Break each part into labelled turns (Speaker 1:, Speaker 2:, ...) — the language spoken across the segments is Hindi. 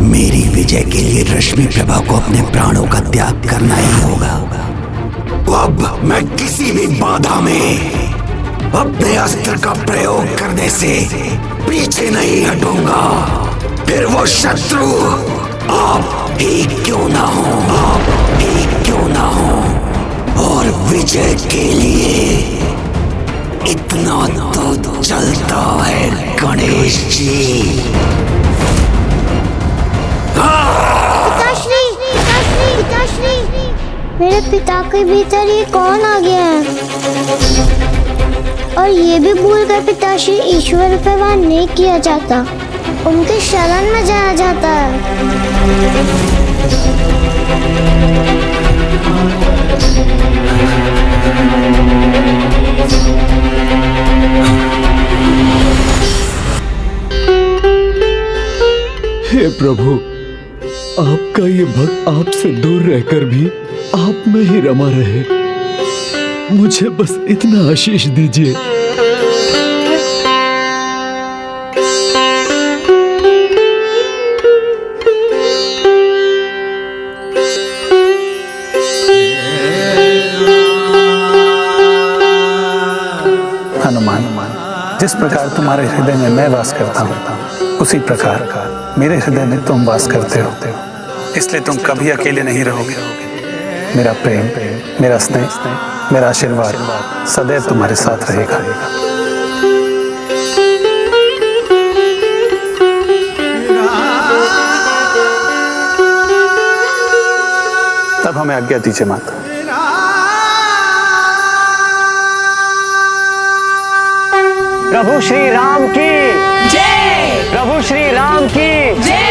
Speaker 1: मेरी विजय के लिए रश्मि प्रभा को अपने प्राणों का त्याग करना ही होगा। अब मैं किसी भी बाधा में अपने अस्त्र का प्रयोग करने से पीछे नहीं हटूंगा। फिर वो शत्रु आप ही क्यों ना हो, आप ही क्यों ना हो। और विजय के लिए इतना तो चलता है गणेश जी।
Speaker 2: पिताश्री, पिताश्री, पिताश्री, मेरे पिता के भीतर ये कौन आ गया है? और ये भी भूल कर पिताश्री ईश्वर पर वार नहीं किया जाता, उनके शरण में जाया जाता है।
Speaker 3: हे प्रभु, आपका ये भक्त आपसे दूर रहकर भी आप में ही रमा रहे। मुझे बस इतना आशीष दीजिए।
Speaker 4: हनुमान, जिस प्रकार तुम्हारे हृदय में मैं वास करता हूँ, उसी प्रकार मेरे हृदय में तुम वास करते हो। इसलिए तुम कभी अकेले नहीं रहोगे। मेरा प्रेम, मेरा स्नेह, मेरा आशीर्वाद सदैव तुम्हारे साथ रहेगा। तब हमें आज्ञा दीजिए माता।
Speaker 5: प्रभु श्री राम की जय। प्रभु श्री राम की जय।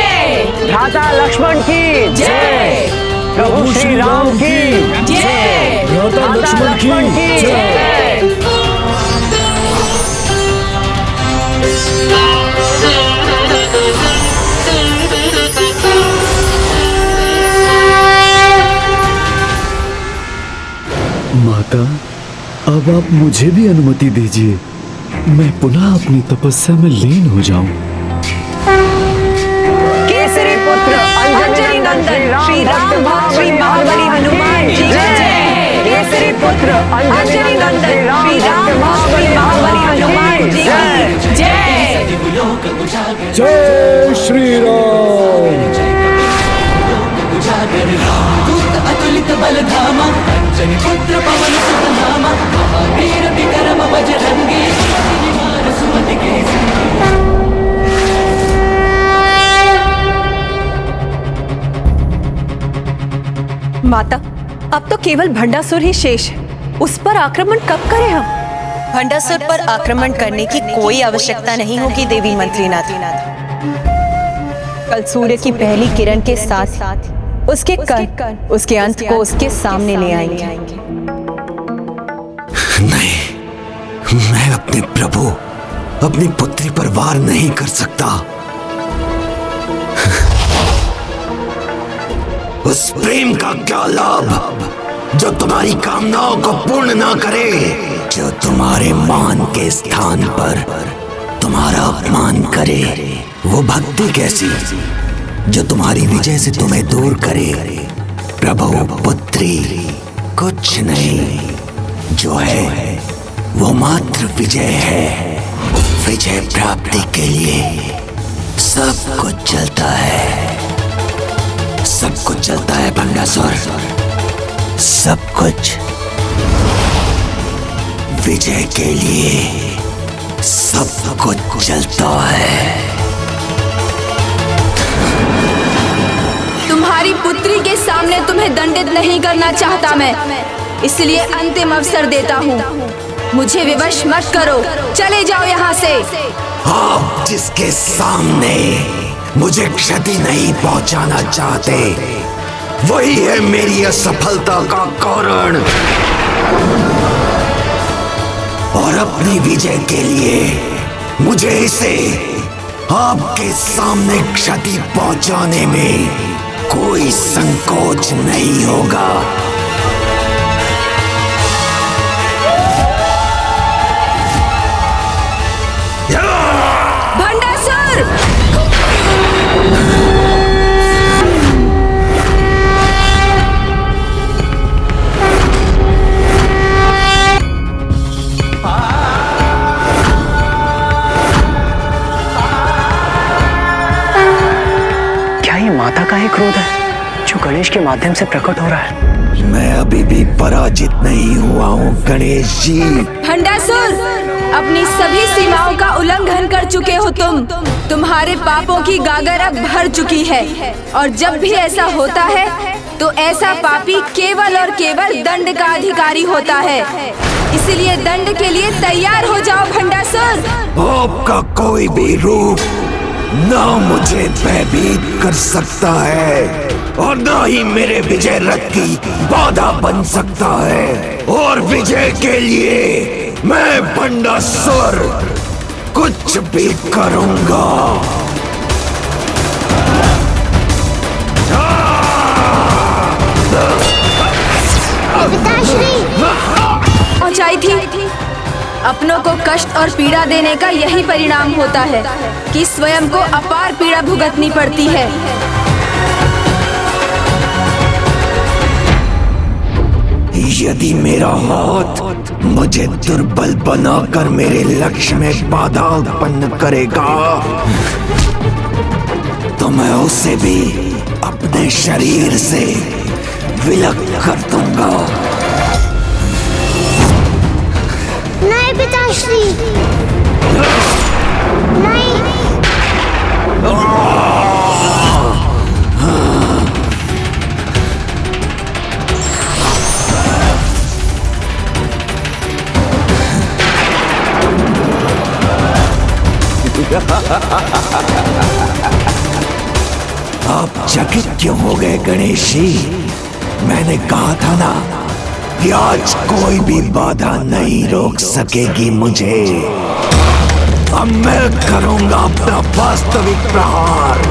Speaker 5: भ्राता लक्ष्मण की जय। प्रभु श्री राम की जय। भ्राता लक्ष्मण की जय।
Speaker 3: माता, अब आप मुझे भी अनुमति दीजिए, मैं पुनः अपनी तपस्या में लीन हो जाऊं।
Speaker 5: केसरी पुत्र अंजनी नंदन श्री राम भक्त श्री महाबली हनुमान जी जय। केसरी पुत्र अंजनी नंदन श्री राम भक्त श्री महाबली हनुमान जी जय।
Speaker 3: जय श्री राम।
Speaker 6: अतुलित बलधामा अंजनी पुत्र पवन सुत नामा महावीर विक्रम बजरंगी सुमति के
Speaker 7: माता, अब तो केवल भंडासुर ही शेष है, उस पर आक्रमण कब करें हम?
Speaker 8: भंडासुर पर आक्रमण करने की कोई आवश्यकता नहीं होगी देवी मंत्रीनाथ। कल सूर्य की पहली किरण के साथ उसके कण उसके अंत को उसके सामने ले आएंगे।
Speaker 1: नहीं, मैं अपने प्रभु, अपनी पुत्री पर वार नहीं कर सकता। उस प्रेम का क्या लाभ जो तुम्हारी कामनाओं को पूर्ण ना करे, जो तुम्हारे मान के स्थान पर तुम्हारा अपमान करे। वो भक्ति कैसी जो तुम्हारी विजय से तुम्हें दूर करे। प्रभु पुत्री कुछ नहीं, जो है वो मात्र विजय है। विजय प्राप्ति के लिए सब कुछ चलता है, सब कुछ चलता है भंडासुर, सब कुछ विजय के लिए सब कुछ चलता है।
Speaker 9: तुम्हारी पुत्री के सामने तुम्हें दंडित नहीं करना चाहता मैं, इसलिए अंतिम अवसर देता हूँ। मुझे विवश मत करो, चले जाओ यहाँ से।
Speaker 1: आप जिसके सामने मुझे क्षति नहीं पहुंचाना चाहते, वही है मेरी असफलता का कारण। और अपनी विजय के लिए मुझे इसे आपके सामने क्षति पहुंचाने में कोई संकोच नहीं होगा।
Speaker 9: भंडासुर!
Speaker 5: माता का ही क्रोध है जो गणेश के माध्यम से प्रकट हो रहा है।
Speaker 1: मैं अभी भी पराजित नहीं हुआ हूँ गणेश जी।
Speaker 9: भंडासुर, अपनी सभी सीमाओं का उल्लंघन कर चुके हो तुम। तुम्हारे पापों की गागर अब भर चुकी है और जब भी ऐसा होता है तो ऐसा पापी केवल और केवल दंड का अधिकारी होता है। इसलिए दंड के लिए तैयार हो जाओ भंडासुर।
Speaker 1: आपका कोई भी रूप ना मुझे भयभीत कर सकता है और ना ही मेरे विजय रथ की बाधा बन सकता है। और विजय के लिए मैं भंडासुर कुछ भी करूंगा।
Speaker 2: पिताश्री,
Speaker 9: पहुंचाई थी। अपनों को कष्ट और पीड़ा देने का यही परिणाम होता है कि स्वयं को अपार पीड़ा भुगतनी पड़ती है।
Speaker 1: यदि मेरा हाथ मुझे दुर्बल बनाकर मेरे लक्ष्य में बाधा उत्पन्न करेगा तो मैं उसे भी अपने शरीर से विलग कर दूंगा।
Speaker 2: नहीं पिताश्री, नहीं।
Speaker 1: आप चकित क्यों हो गए गणेश जी? मैंने कहा था ना कि आज कोई भी बाधा नहीं रोक सकेगी मुझे। अब मैं करूंगा अपना वास्तविक प्रहार।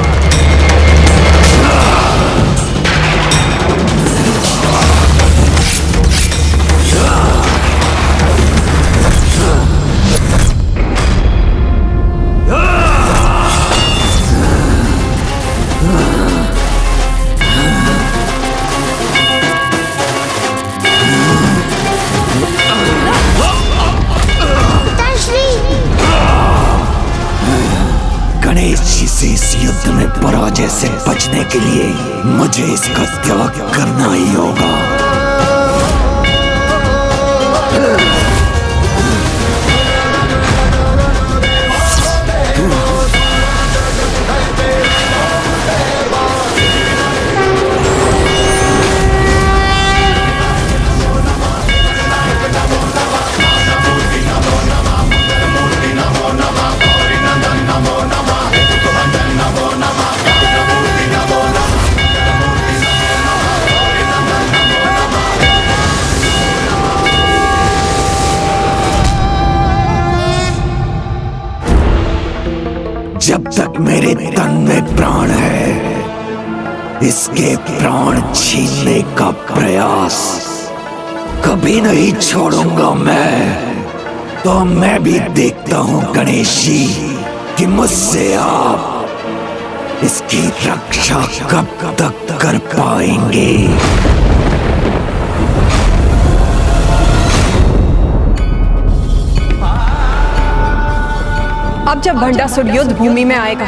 Speaker 1: गणेश जी से इस युद्ध में पराजय से बचने के लिए मुझे इसका त्याग करना ही होगा। जब तक मेरे तन में प्राण है, इसके प्राण छीनने का प्रयास कभी नहीं छोड़ूंगा मैं। तो मैं भी देखता हूं गणेश जी कि मुझसे आप इसकी रक्षा कब तक कर पाएंगे।
Speaker 7: अब जब भंडासुर युद्ध भूमि में आएगा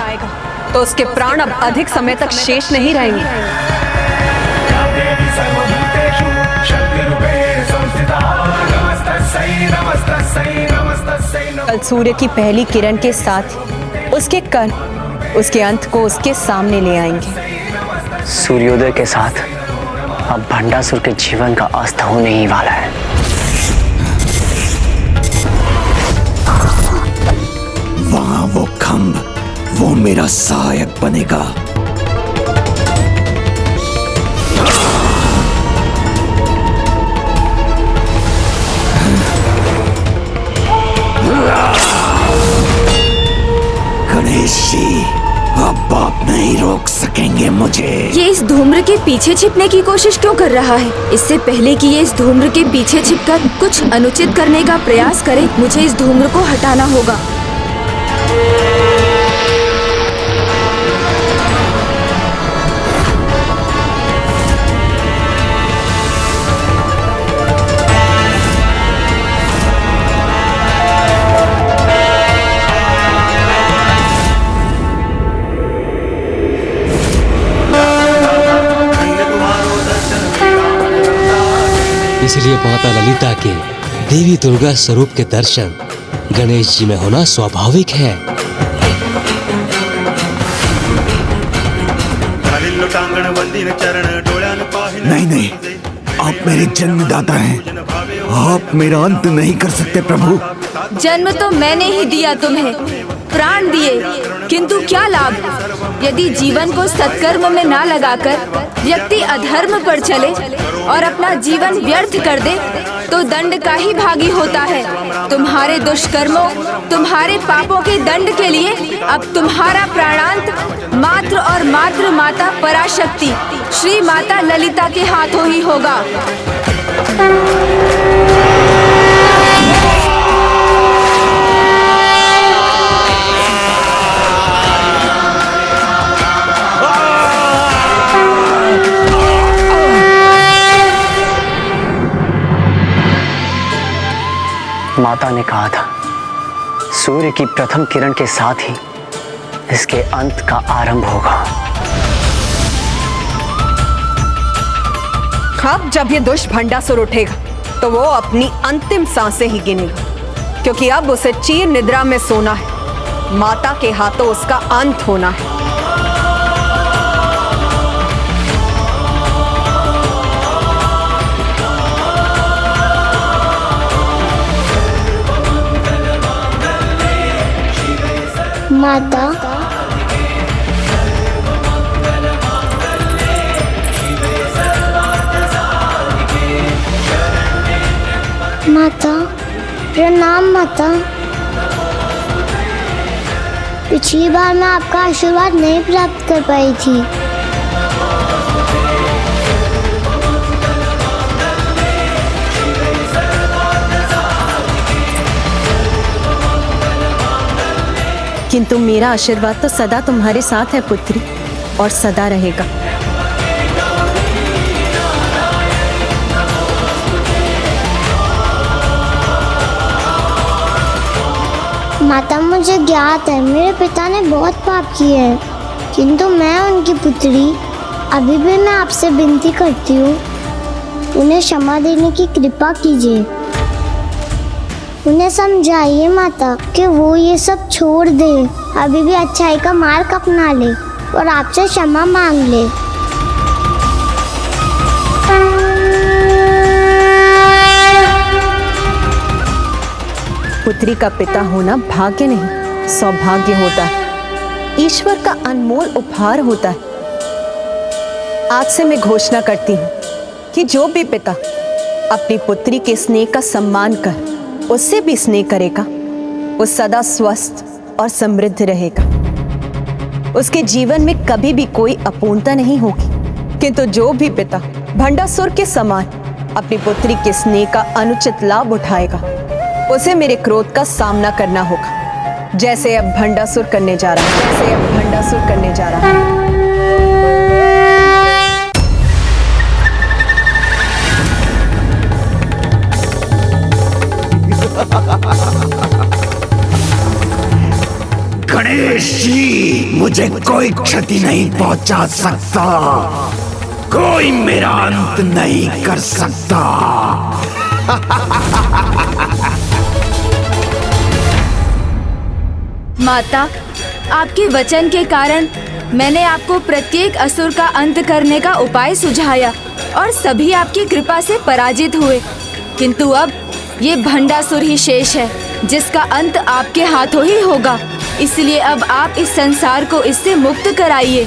Speaker 7: तो उसके प्राण अब अधिक समय तक शेष नहीं रहेंगे।
Speaker 8: कल सूर्य की पहली किरण के साथ उसके कण उसके अंत को उसके सामने ले आएंगे।
Speaker 5: सूर्योदय के साथ अब भंडासुर के जीवन का अस्त होने ही वाला है।
Speaker 1: वहां वो खंभ, वो मेरा सहायक बनेगा। गणेश जी, अब आप नहीं रोक सकेंगे मुझे।
Speaker 9: ये इस धूम्र के पीछे छिपने की कोशिश क्यों कर रहा है? इससे पहले कि ये इस धूम्र के पीछे छिपकर कुछ अनुचित करने का प्रयास करे, मुझे इस धूम्र को हटाना होगा।
Speaker 10: इसलिए माता ललिता के देवी दुर्गा स्वरूप के दर्शन गणेश जी में होना स्वाभाविक है।
Speaker 1: नहीं नहीं, आप मेरे जन्मदाता हैं, आप मेरा अंत नहीं कर सकते प्रभु।
Speaker 9: जन्म तो मैंने ही दिया तुम्हें, प्राण दिए, किंतु क्या लाभ यदि जीवन को सत्कर्म में ना लगाकर व्यक्ति अधर्म पर चले और अपना जीवन व्यर्थ कर दे तो दंड का ही भागी होता है। तुम्हारे दुष्कर्मों, तुम्हारे पापों के दंड के लिए अब तुम्हारा प्राणांत मात्र और मात्र माता पराशक्ति श्री माता ललिता के हाथों ही होगा।
Speaker 5: माता ने कहा था सूर्य की प्रथम किरण के साथ ही इसके अंत का आरंभ होगा।
Speaker 8: अब जब ये दुष्ट भंडासुर उठेगा तो वो अपनी अंतिम सांसें ही गिनेगा, क्योंकि अब उसे चीर निद्रा में सोना है। माता के हाथों उसका अंत होना है।
Speaker 2: माता, माता प्रणाम। माता, पिछली बार मैं आपका आशीर्वाद नहीं प्राप्त कर पाई थी।
Speaker 8: किंतु मेरा आशीर्वाद तो सदा तुम्हारे साथ है पुत्री, और सदा रहेगा।
Speaker 2: माता, मुझे ज्ञात है मेरे पिता ने बहुत पाप किए हैं, किंतु मैं उनकी पुत्री अभी भी मैं आपसे विनती करती हूँ, उन्हें क्षमा देने की कृपा कीजिए। उन्हें समझाइए माता कि वो ये सब छोड़ दे, अभी भी अच्छाई का मार्ग अपना ले और आपसे क्षमा मांग ले।
Speaker 8: पुत्री का पिता होना भाग्य नहीं सौभाग्य होता है, ईश्वर का अनमोल उपहार होता है। आज से मैं घोषणा करती हूँ कि जो भी पिता अपनी पुत्री के स्नेह का सम्मान कर उससे भी स्नेह करेगा, वो सदा स्वस्थ और समृद्ध रहेगा। उसके जीवन में कभी भी कोई अपूर्णता नहीं होगी। किंतु जो भी पिता भंडासुर के समान अपनी पुत्री के स्नेह का अनुचित लाभ उठाएगा, उसे मेरे क्रोध का सामना करना होगा, जैसे अब भंडासुर करने जा रहा है, जैसे अब भंडासुर करने जा रहा है।
Speaker 1: गणेश जी, मुझे कोई क्षति नहीं पहुंचा सकता, कोई मेरा अंत नहीं कर सकता।
Speaker 9: माता, आपके वचन के कारण मैंने आपको प्रत्येक असुर का अंत करने का उपाय सुझाया और सभी आपकी कृपा से पराजित हुए, किंतु अब ये भंडासुर ही शेष है जिसका अंत आपके हाथों ही होगा। इसलिए अब आप इस संसार को इससे मुक्त कराइए।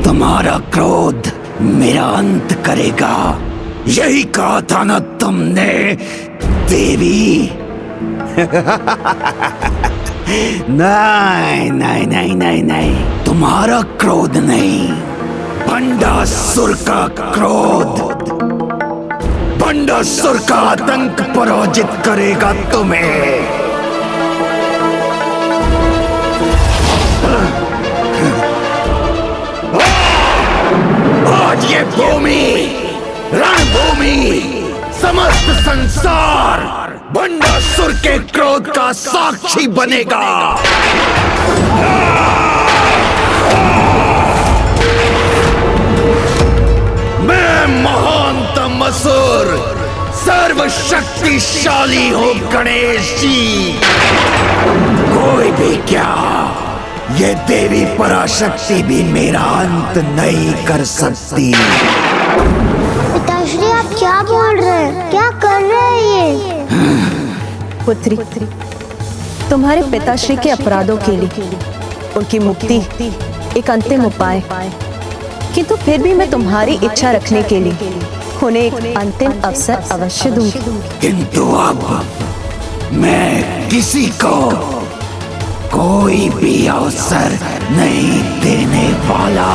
Speaker 1: तुम्हारा क्रोध मेरा अंत करेगा, यही कहा था ना तुमने देवी? नहीं नहीं नहीं नहीं नहीं, तुम्हारा क्रोध नहीं, भंडासुर का क्रोध, भंडासुर का आतंक पराजित करेगा तुम्हें। आज ये भूमि, रणभूमि, समस्त संसार भंडासुर के क्रोध का साक्षी बनेगा। मैं शक्तिशाली हो गणेश जी। कोई भी क्या, ये देवी पराशक्ति भी मेरा अंत नहीं कर सकती।
Speaker 2: पिताश्री आप क्या बोल रहे हैं? क्या कर रहे हैं ये?
Speaker 8: पुत्री, तुम्हारे पिताश्री के अपराधों के लिए उनकी मुक्ति एक अंतिम उपाय, किंतु फिर भी मैं तुम्हारी इच्छा रखने के लिए उन्हें एक अंतिम अवसर अवश्य दूंगी।
Speaker 1: किंतु अब मैं किसी को कोई भी अवसर नहीं देने वाला।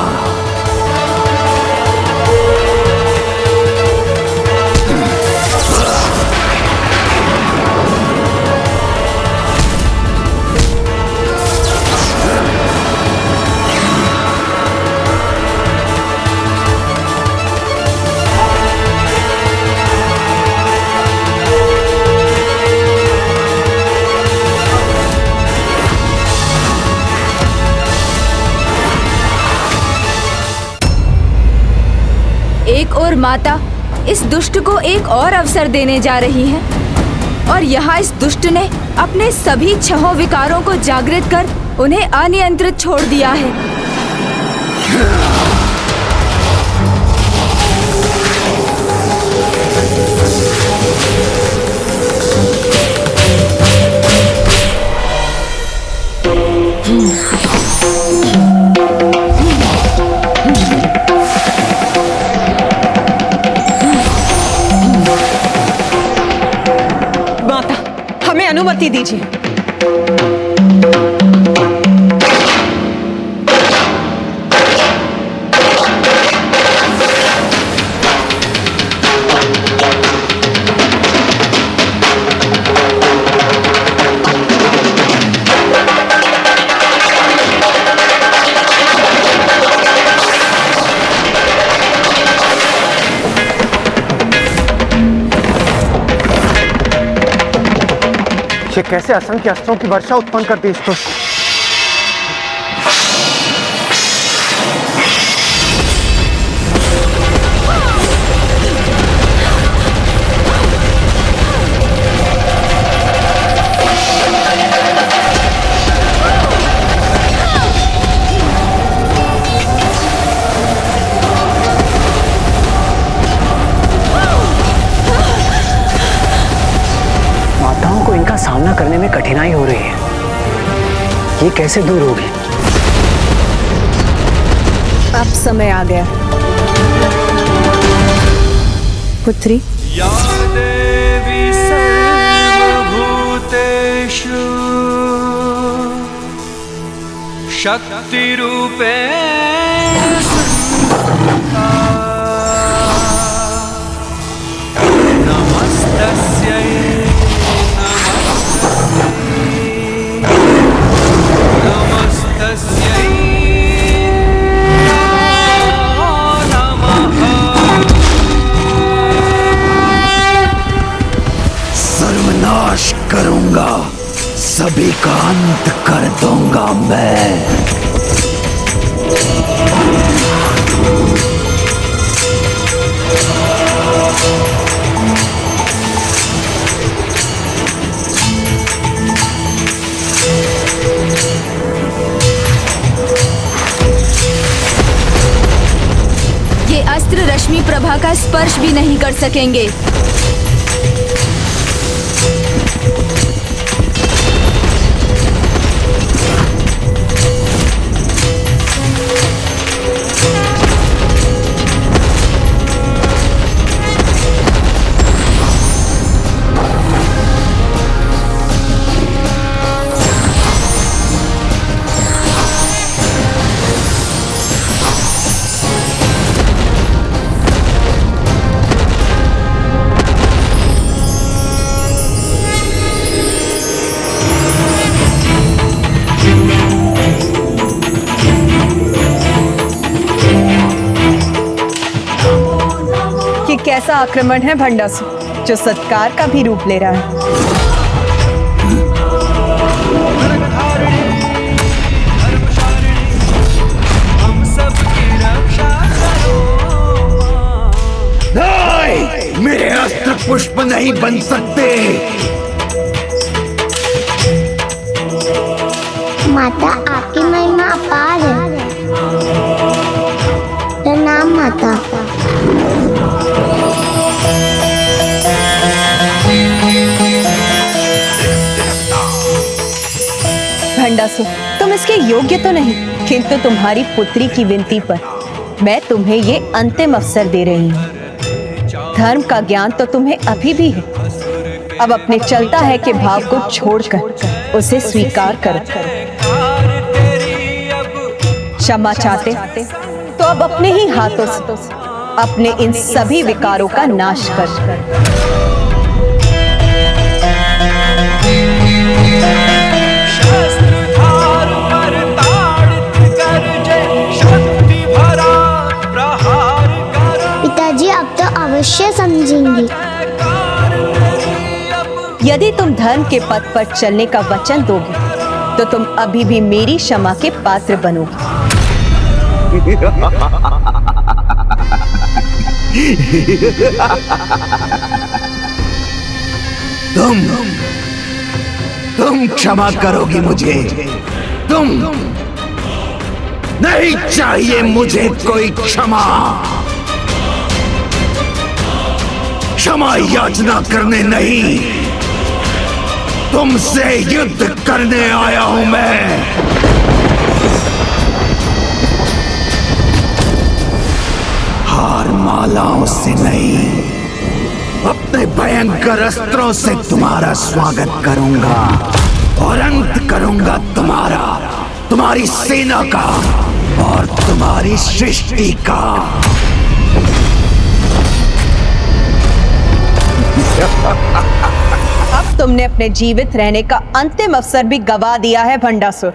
Speaker 9: एक और माता इस दुष्ट को एक और अवसर देने जा रही है, और यहाँ इस दुष्ट ने अपने सभी 6 विकारों को जागृत कर उन्हें अनियंत्रित छोड़ दिया है।
Speaker 8: अनुमति दीजिए।
Speaker 5: ये कैसे असंख्य अस्त्रों की वर्षा उत्पन्न कर दी इसको। सामना करने में कठिनाई हो रही है, ये कैसे दूर होगी?
Speaker 8: अब समय आ गया पुत्री।
Speaker 6: या देवी सर्वभूतेषु शक्ति रूपेण संस्थिता नमस्तस्यै
Speaker 1: सर्वनाश करूंगा, सभी का अंत कर दूंगा मैं।
Speaker 9: ये अस्त्र रश्मि प्रभा का स्पर्श भी नहीं कर सकेंगे।
Speaker 8: कैसा आक्रमण है भंडासुर, जो सत्कार का भी रूप ले रहा है।
Speaker 1: नहीं, मेरे अस्त्र पुष्प नहीं बन सकते।
Speaker 2: माता, आपकी महिमा अपार है। प्रणाम माता।
Speaker 8: भंडासुर, तुम इसके योग्य तो नहीं, किंतु तुम्हारी पुत्री की विनती पर मैं तुम्हें ये अंतिम अवसर दे रही हूँ। धर्म का ज्ञान तो तुम्हें अभी भी है, अब अपने चलता है कि भाव को छोड़कर उसे स्वीकार करो। क्षमा चाहते तो अब अपने ही हाथों से अपने इन सभी विकारों का नाश कर।
Speaker 2: पिताजी अब तो अवश्य समझेंगी।
Speaker 8: यदि तुम धर्म के पथ पर चलने का वचन दोगे तो तुम अभी भी मेरी क्षमा के पात्र बनोगे।
Speaker 1: तुम क्षमा करोगी मुझे? तुम नहीं चाहिए मुझे कोई क्षमा। क्षमा याचना करने नहीं, तुमसे युद्ध करने आया हूं मैं। हार मालाओं से नहीं, अपने भयंकर अस्त्रों से तुम्हारा स्वागत करूंगा और अंत करूंगा तुम्हारी सेना का और तुम्हारी सृष्टि का।
Speaker 8: अब तुमने अपने जीवित रहने का अंतिम अवसर भी गवा दिया है भंडासुर।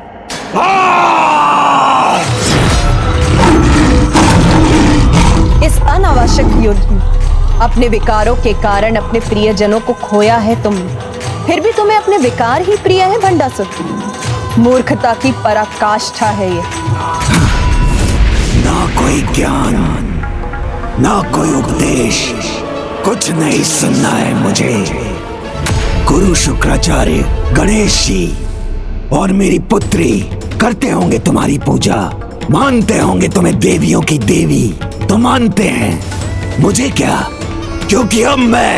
Speaker 8: इस अनावश्यक युद्ध में अपने विकारों के कारण अपने प्रियजनों को खोया है तुमने, फिर भी तुम्हें अपने विकार ही प्रिय है भंडासुर। मूर्खता की पराकाष्ठा है ये।
Speaker 1: ना कोई ज्ञान, ना कोई उपदेश, कुछ नहीं सुनना है मुझे। गुरु शुक्राचार्य, गणेश जी और मेरी पुत्री करते होंगे तुम्हारी पूजा, मानते होंगे तुम्हें देवियों की देवी, तो मानते हैं। मुझे क्या, क्योंकि अब मैं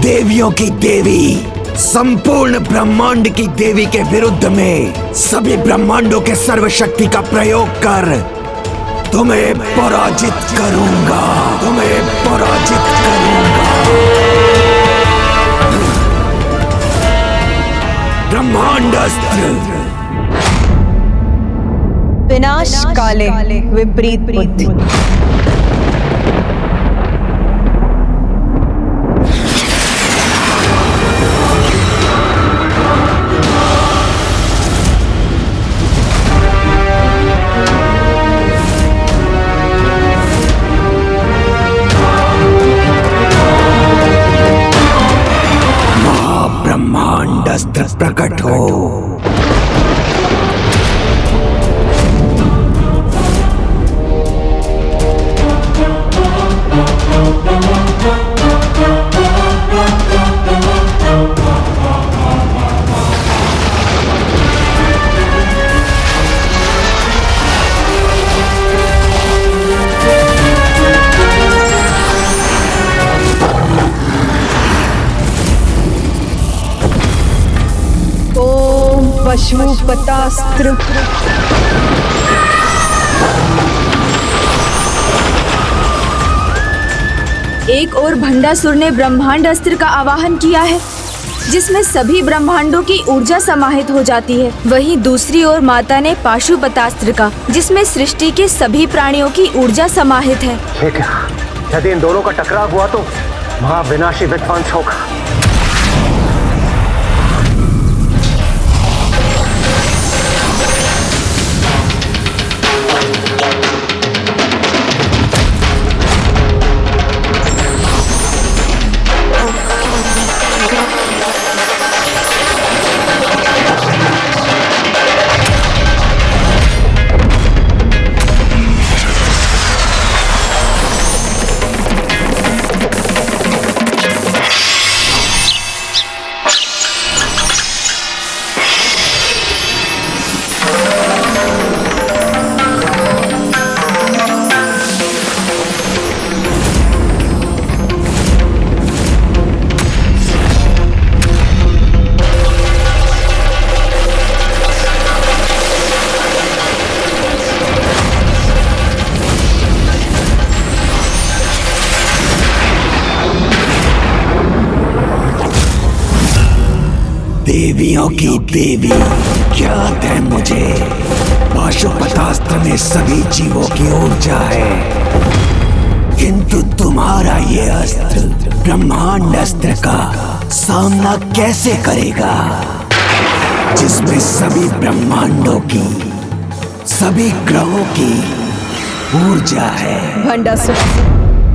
Speaker 1: देवियों की देवी, संपूर्ण ब्रह्मांड की देवी के विरुद्ध में सभी ब्रह्मांडों के सर्वशक्ति का प्रयोग कर तुम्हें पराजित करूंगा, तुम्हें पराजित करूंगा। ब्रह्मांडास्त्र।
Speaker 8: विनाश काले विपरीत बुद्धि।
Speaker 1: महाब्रह्मांडास्त्र प्रकट हो।
Speaker 8: पशुपतास्त्र।
Speaker 9: एक और भंडासुर ने ब्रह्मांड अस्त्र का आवाहन किया है, जिसमें सभी ब्रह्मांडों की ऊर्जा समाहित हो जाती है। वहीं दूसरी ओर माता ने पाशुपतास्त्र का, जिसमें सृष्टि के सभी प्राणियों की ऊर्जा समाहित है।
Speaker 5: ठीक है, यदि इन दोनों का टकराव हुआ तो महाविनाशी विध्वंस होगा।
Speaker 1: देवियों की देवी ज्ञात है मुझे। पाशुपतास्त्र में सभी जीवों की ऊर्जा है, किंतु तुम्हारा ये अस्त्र ब्रह्मांड अस्त्र का सामना कैसे करेगा, जिसमें सभी ब्रह्मांडों की, सभी ग्रहों की ऊर्जा है।
Speaker 8: भंडासुर,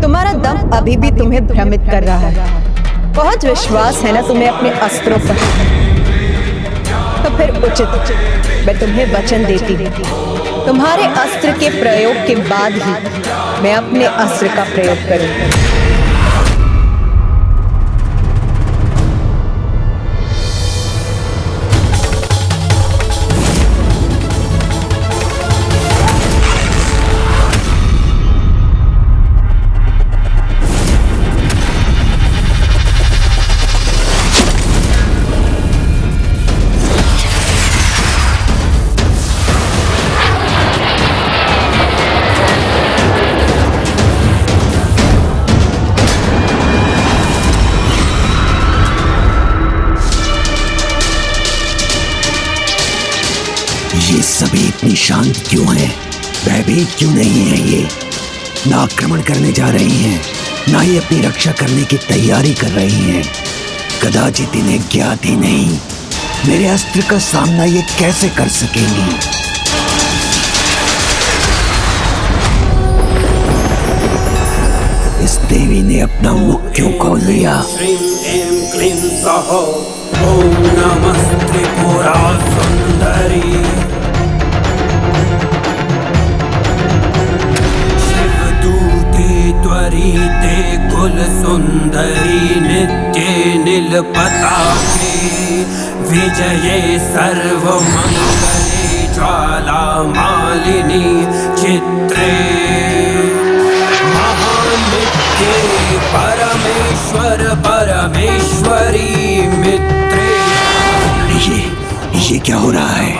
Speaker 8: तुम्हारा दम अभी भी तुम्हें भ्रमित कर रहा है। बहुत विश्वास है ना तुम्हें अपने अस्त्रों पर, तो फिर उचित मैं तुम्हें वचन देती हूँ, तुम्हारे अस्त्र के प्रयोग के बाद ही मैं अपने अस्त्र का प्रयोग करूंगी।
Speaker 1: ये सभी इतनी शांत क्यों हैं? भयभीत क्यों नहीं है? ये ना आक्रमण करने जा रही हैं, ना ही अपनी रक्षा करने की तैयारी कर रही हैं। कदाचित इन्हें ज्ञात ही नहीं मेरे अस्त्र का सामना ये कैसे कर सकेंगी। इस देवी ने अपना मुख क्यों खोल लिया?
Speaker 11: ओम नमस्ते पुरा सुंदरी। शिवदूते त्वरिते कुल सुंदरी नित्ये नील पताके विजये सर्वमंगले ज्वाला मालिनी चित्रे महानित्ये परमेश्वर परमेश्वरी मित्रे।
Speaker 1: ये क्या हो रहा है?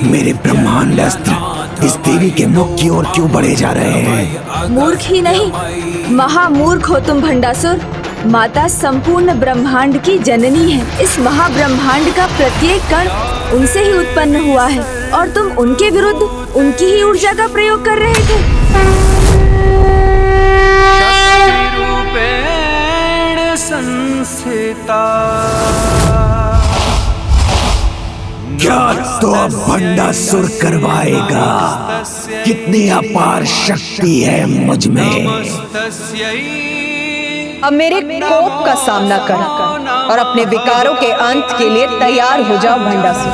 Speaker 1: मेरे ब्रह्मांड अस्त्र इस देवी के मुख की ओर क्यों बढ़े जा रहे हैं?
Speaker 9: मूर्ख ही नहीं, महामूर्ख हो तुम भंडासुर। माता संपूर्ण ब्रह्मांड की जननी है। इस महाब्रह्मांड का प्रत्येक कण उनसे ही उत्पन्न हुआ है और तुम उनके विरुद्ध उनकी ही ऊर्जा का प्रयोग कर रहे थे।
Speaker 6: शक्तिरूपेण संस्थिता।
Speaker 1: क्या तो अब भंडासुर करवाएगा? कितनी अपार शक्ति है मुझ में।
Speaker 8: अब मेरे कोप का सामना कर और अपने विकारों के अंत के लिए तैयार हो जाओ भंडासुर।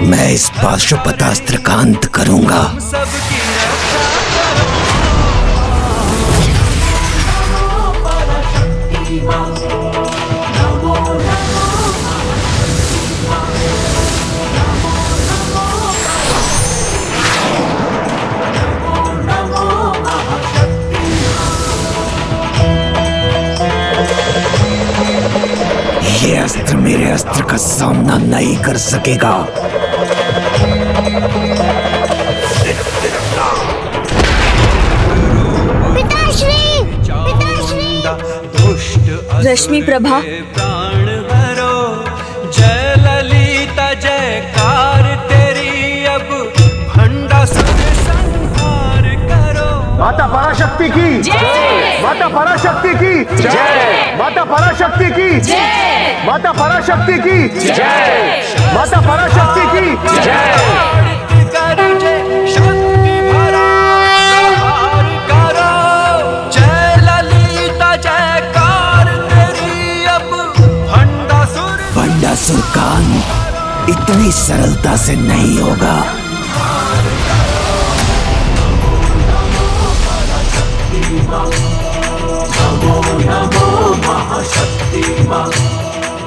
Speaker 1: मैं इस पाशुपतास्त्र का अंत करूंगा। ये अस्त्र मेरे अस्त्र का सामना नहीं कर सकेगा।
Speaker 9: रश्मि प्रभा,
Speaker 6: प्राण हरो जय ललिता जयकार तेरी, अब भंडासुर संहार करो।
Speaker 5: माता पराशक्ति की जय। माता पराशक्ति की जय। माता पराशक्ति की जय। माता पराशक्ति की जय। माता पराशक्ति की जय।
Speaker 6: शक्ति भरा प्रहार करो, जय ललिता जयकार तेरी, अब भंडासुर।
Speaker 1: भंडासुर का अंत इतनी सरलता से नहीं होगा।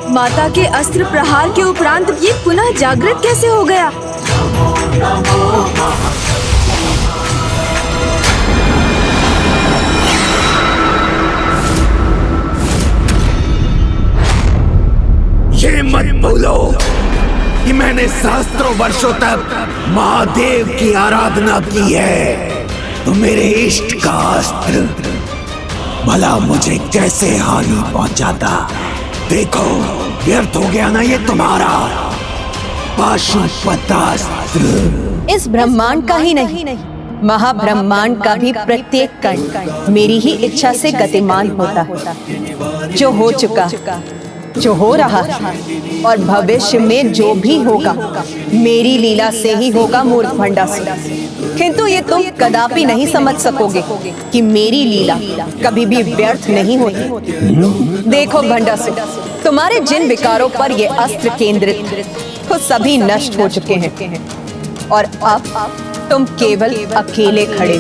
Speaker 9: माता के अस्त्र प्रहार के उपरांत ये पुनः जागृत कैसे हो गया?
Speaker 1: मैंने सहस्त्रों वर्षों तक महादेव की आराधना की है तो मेरे इष्ट का अस्त्र भला मुझे कैसे हानि पहुंचाता। देखो व्यर्थ हो गया ना ये तुम्हारा पाशुपतास्त्र।
Speaker 8: इस ब्रह्मांड का ही नहीं, महाब्रह्मांड का भी प्रत्येक कण मेरी ही इच्छा से गतिमान होता है। जो हो चुका, जो हो रहा है और भविष्य में जो भी होगा मेरी लीला से ही होगा मूर्ख भंडासुर। किंतु ये तुम कदापि नहीं समझ सकोगे कि मेरी लीला कभी भी व्यर्थ नहीं होती। देखो भंडासुर, तुम्हारे जिन विकारों पर ये अस्त्र केंद्रित वो सभी नष्ट हो चुके हैं और अब तुम केवल अकेले खड़े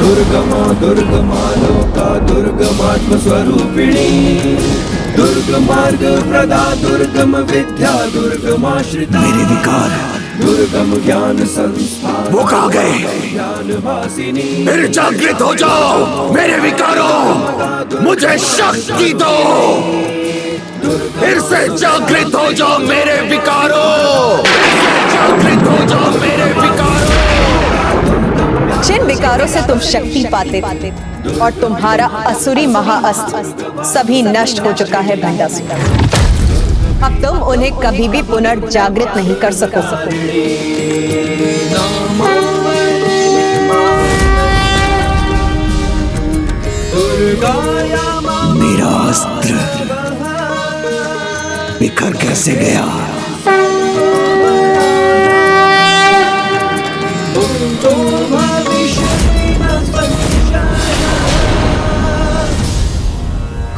Speaker 11: दुर्गमा दुर्गमा लोका दुर्गमात्म स्वरूपिणी दुर्गम मार्ग प्रदा दुर्गम विद्या दुर्गमाश्रिता।
Speaker 1: मेरे विकार
Speaker 11: दुर्गम ज्ञान संस्थान
Speaker 1: वो कहाँ गए?
Speaker 11: ज्ञान वासिनी
Speaker 1: फिर जागृत हो जाओ मेरे विकारों, मुझे शक्ति दो। फिर से जागृत हो जाओ मेरे विकारों, जागृत हो जाओ मेरे विकारों।
Speaker 8: जिन विकारों से तुम शक्ति पाते और तुम्हारा असुरी महाअस्त्र सभी नष्ट हो चुका है भंडासुर। अब तुम उन्हें कभी भी पुनर्जागृत नहीं कर सकोगे।
Speaker 1: मेरा अस्त्र बिखर कैसे गया?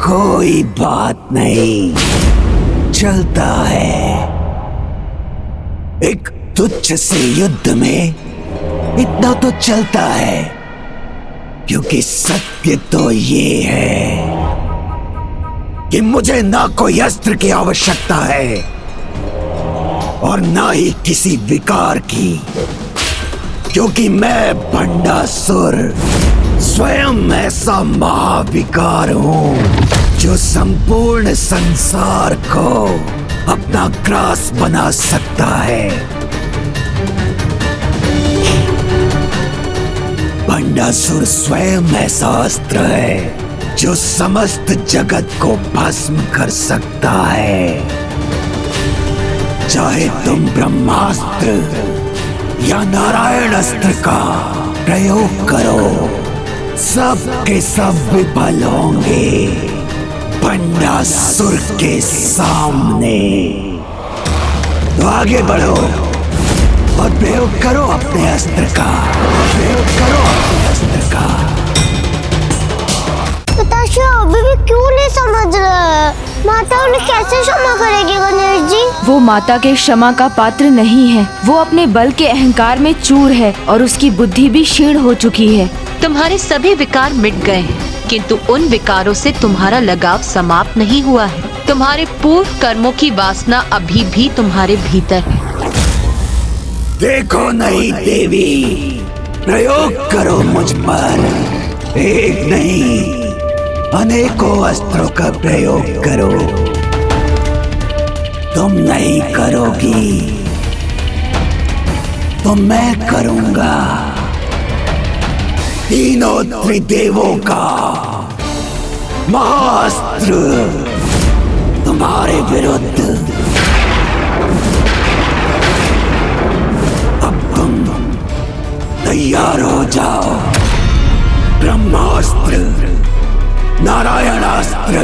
Speaker 1: कोई बात नहीं, चलता है। एक तुच्छ से युद्ध में इतना तो चलता है, क्योंकि सत्य तो ये है कि मुझे ना कोई अस्त्र की आवश्यकता है और ना ही किसी विकार की, क्योंकि मैं भंडासुर स्वयं ऐसा महाविकार हूं जो संपूर्ण संसार को अपना ग्रास बना सकता है। भंडासुर स्वयं ऐसा अस्त्र है जो समस्त जगत को भस्म कर सकता है। चाहे तुम ब्रह्मास्त्र या नारायण अस्त्र का प्रयोग करो, सब के सब विफल होंगे भंडासुर के सामने। तो आगे बढ़ो और प्रयोग करो अपने अस्त्र का, प्रयोग करो अपने अस्त्र का।
Speaker 2: पिताश्री अभी भी क्यों नहीं समझ रहे? माता उन्हें कैसे क्षमा करेगी गणेश जी?
Speaker 9: वो माता के क्षमा का पात्र नहीं है। वो अपने बल के अहंकार में चूर है और उसकी बुद्धि भी क्षीण हो चुकी है।
Speaker 12: तुम्हारे सभी विकार मिट गए हैं, किंतु उन विकारों से तुम्हारा लगाव समाप्त नहीं हुआ है। तुम्हारे पूर्व कर्मों की वासना अभी भी तुम्हारे भीतर है।
Speaker 1: देखो नहीं देवी, प्रयोग करो मुझ पर। एक नहीं, अनेकों अस्त्रों का प्रयोग करो। तुम नहीं करोगी तो मैं करूंगा। तीनों त्रिदेवों का महाअस्त्र तुम्हारे विरुद्ध। अब तुम तैयार हो जाओ। ब्रह्मास्त्र, नारायणास्त्र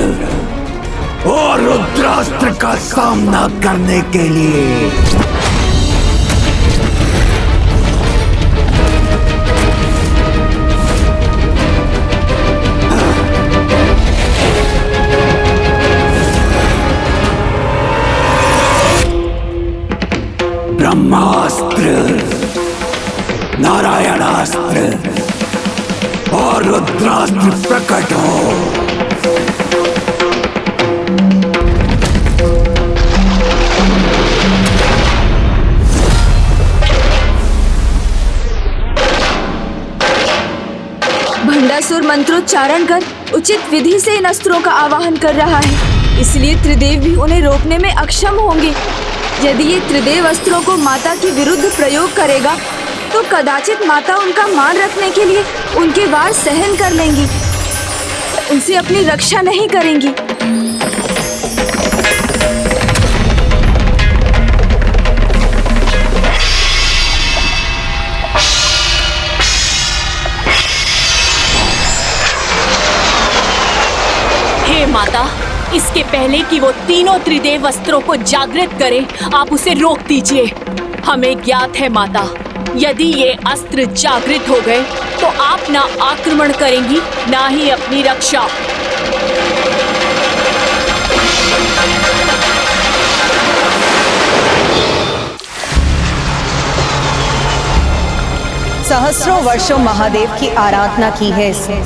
Speaker 1: और रुद्रास्त्र का सामना करने के लिए। ब्रह्मास्त्र, नारायणास्त्र और रुद्रास्त्र प्रकट हो।
Speaker 9: भंडासुर मंत्रोच्चारण कर उचित विधि से इन अस्त्रों का आवाहन कर रहा है। इसलिए त्रिदेव भी उन्हें रोकने में अक्षम होंगे। यदि ये त्रिदेव अस्त्रों को माता के विरुद्ध प्रयोग करेगा तो कदाचित माता उनका मान रखने के लिए उनके वार सहन कर लेंगी, उनसे अपनी रक्षा नहीं करेंगी।
Speaker 13: हे माता, इसके पहले कि वो तीनों त्रिदेव अस्त्रों को जागृत करे, आप उसे रोक दीजिए। हमें ज्ञात है माता, यदि ये अस्त्र जागृत हो गए तो आप ना आक्रमण करेंगी ना ही अपनी रक्षा।
Speaker 8: सहस्रों वर्षों महादेव की आराधना की है इसने,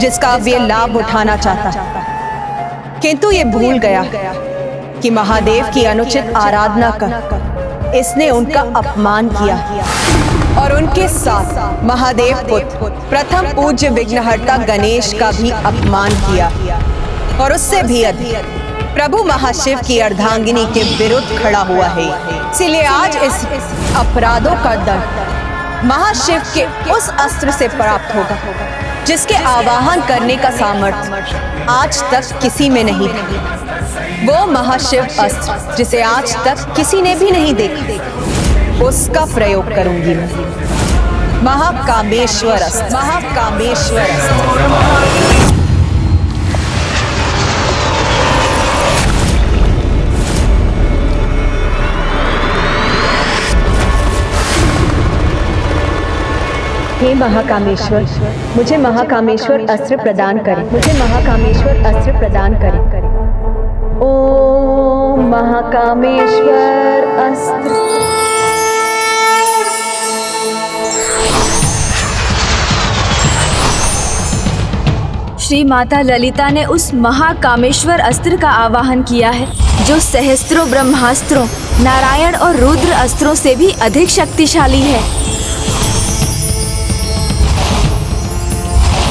Speaker 8: जिसका अब ये लाभ उठाना चाहता, किंतु ये भूल गया कि महादेव की अनुचित आराधना कर इसने उनका अपमान किया और उनके साथ महादेव पुत्र प्रथम पूज्य विघ्नहर्ता गणेश का भी अपमान किया और उससे भी अधिक प्रभु महाशिव की अर्धांगिनी के विरुद्ध खड़ा हुआ है। इसीलिए आज इस अपराधों का दंड महाशिव के उस अस्त्र से प्राप्त होगा जिसके आवाहन करने का सामर्थ्य आज तक किसी में नहीं था। वो महाशिव अस्त्र जिसे आज तक किसी ने भी नहीं देखा, उसका प्रयोग करूंगी मैं। महाकामेश्वर अस्त्र, महाकामेश्वर अस्त्र। हे महाकामेश्वर, मुझे महाकामेश्वर अस्त्र प्रदान करें, मुझे महाकामेश्वर अस्त्र प्रदान करें। ओम महाकामेश्वर अस्त्र।
Speaker 9: श्री माता ललिता ने उस महाकामेश्वर अस्त्र का आवाहन किया है, जो सहस्त्रों ब्रह्मास्त्रों, नारायण और रुद्र अस्त्रों से भी अधिक शक्तिशाली है।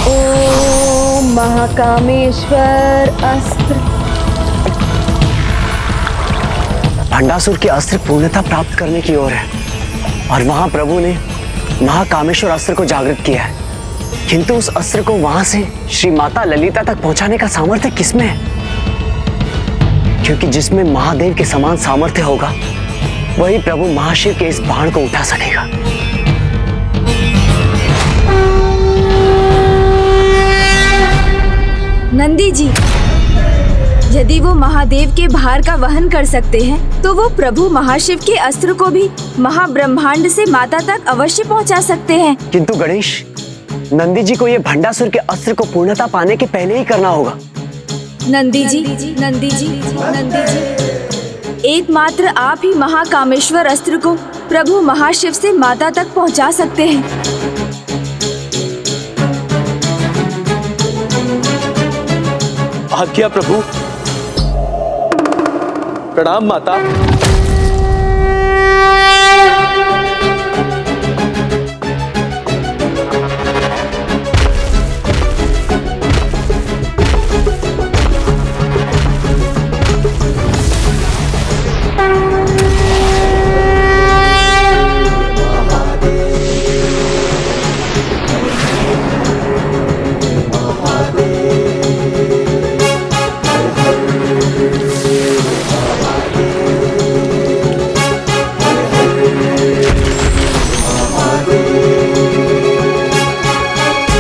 Speaker 8: ओम महाकामेश्वर अस्त्र।
Speaker 5: भंडासुर के अस्त्र पूर्णता प्राप्त करने की ओर है और वहां प्रभु ने महाकामेश्वर अस्त्र को जागृत किया है, किंतु उस अस्त्र को वहां से श्री माता ललिता तक पहुंचाने का सामर्थ्य किसमें है? क्योंकि जिसमें महादेव के समान सामर्थ्य होगा वही प्रभु महाशिव के इस बाण को उठा सकेगा।
Speaker 9: नंदी जी, यदि वो महादेव के भार का वहन कर सकते हैं तो वो प्रभु महाशिव के अस्त्र को भी महाब्रह्मांड से माता तक अवश्य पहुंचा सकते हैं।
Speaker 5: किंतु गणेश, नंदी जी को ये भंडासुर के अस्त्र को पूर्णता पाने के पहले ही करना होगा।
Speaker 9: नंदी जी, नंदी जी, नंदी जी, एकमात्र आप ही महाकामेश्वर अस्त्र को प्रभु महाशिव से माता तक पहुंचा सकते हैं।
Speaker 14: आज्ञा प्रभु। प्रणाम माता।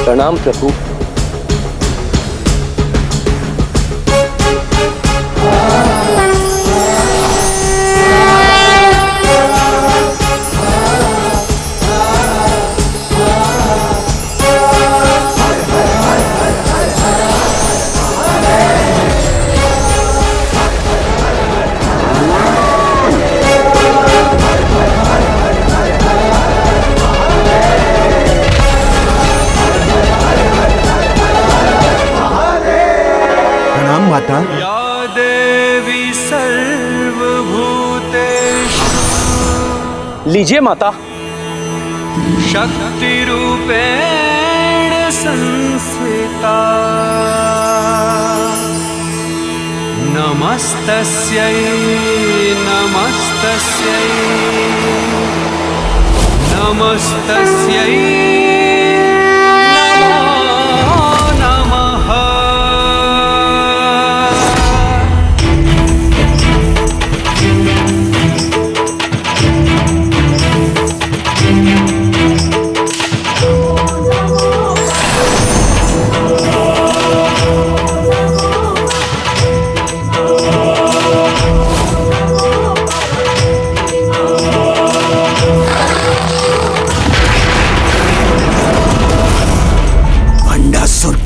Speaker 14: प्रणाम प्रभु।
Speaker 1: माता।
Speaker 6: या देवी सर्वभूतेषु
Speaker 14: लीजिए माता।
Speaker 6: शक्ति रूपेण संस्थिता नमः नमस्तस्यै नमस्तस्यै नमस्तस्यै नमो नमः।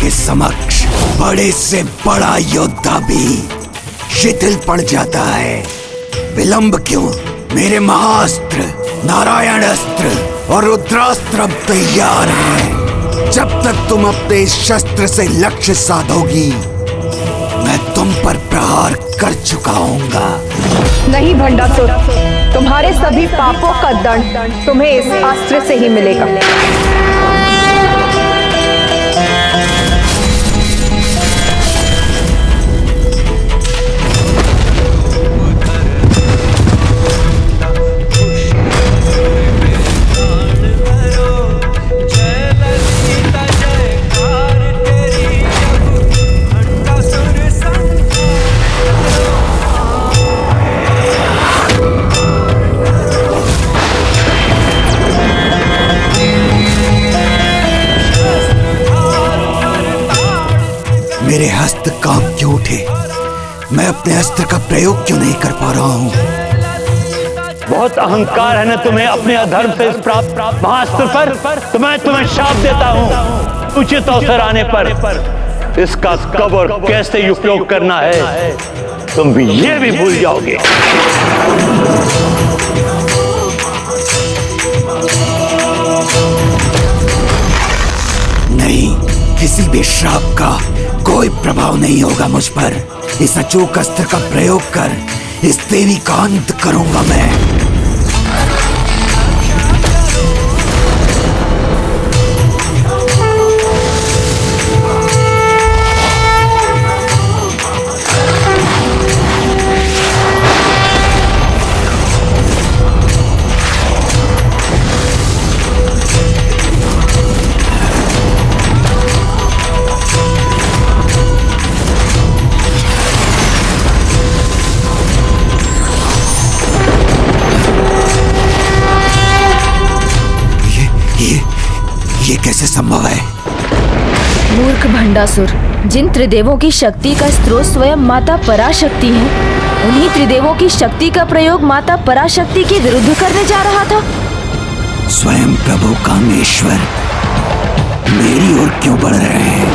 Speaker 1: के समक्ष बड़े से बड़ा योद्धा भी शिथिल पड़ जाता है। विलंब क्यों? मेरे महाअस्त्र नारायण अस्त्र और रुद्रास्त्र अब तैयार हैं। जब तक तुम अपने इस शस्त्र से लक्ष्य साधोगी मैं तुम पर प्रहार कर चुका हूँगा।
Speaker 8: नहीं भंडासुर, तुम्हारे सभी पापों का दंड तुम्हें इस अस्त्र से ही मिलेगा।
Speaker 1: मेरे हस्त कांप क्यों उठे? मैं अपने अस्त्र का प्रयोग क्यों नहीं कर पा रहा हूँ?
Speaker 5: बहुत अहंकार है ना तुम्हें अपने अधर्म से प्राप्त महाअस्त्र पर। तुम्हें शाप देता हूँ। उचित अवसर आने पर इसका कब और कैसे उपयोग करना है तुम भी ये भी भूल जाओगे।
Speaker 1: नहीं, किसी भी श्राप का कोई प्रभाव नहीं होगा मुझ पर। इस अचूक अस्त्र का प्रयोग कर इस देवी का अंत करूंगा मैं। ये कैसे संभव है?
Speaker 9: मूर्ख भंडासुर, जिन त्रिदेवों की शक्ति का स्रोत स्वयं माता पराशक्ति है, उन्हीं त्रिदेवों की शक्ति का प्रयोग माता पराशक्ति के विरुद्ध करने जा रहा था।
Speaker 1: स्वयं प्रभु कामेश्वर मेरी ओर क्यों बढ़ रहे हैं?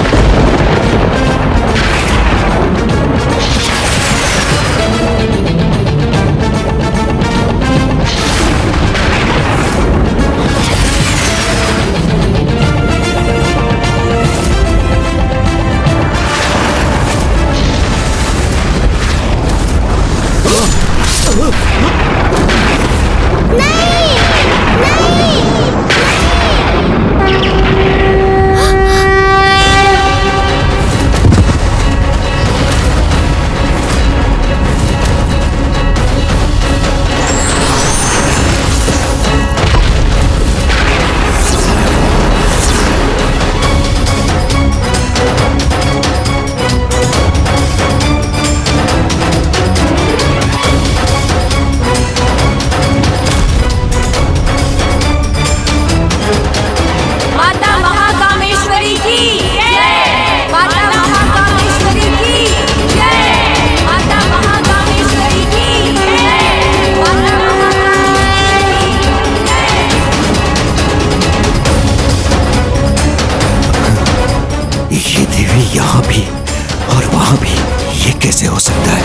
Speaker 1: यहाँ भी और वहाँ भी, ये कैसे हो सकता है?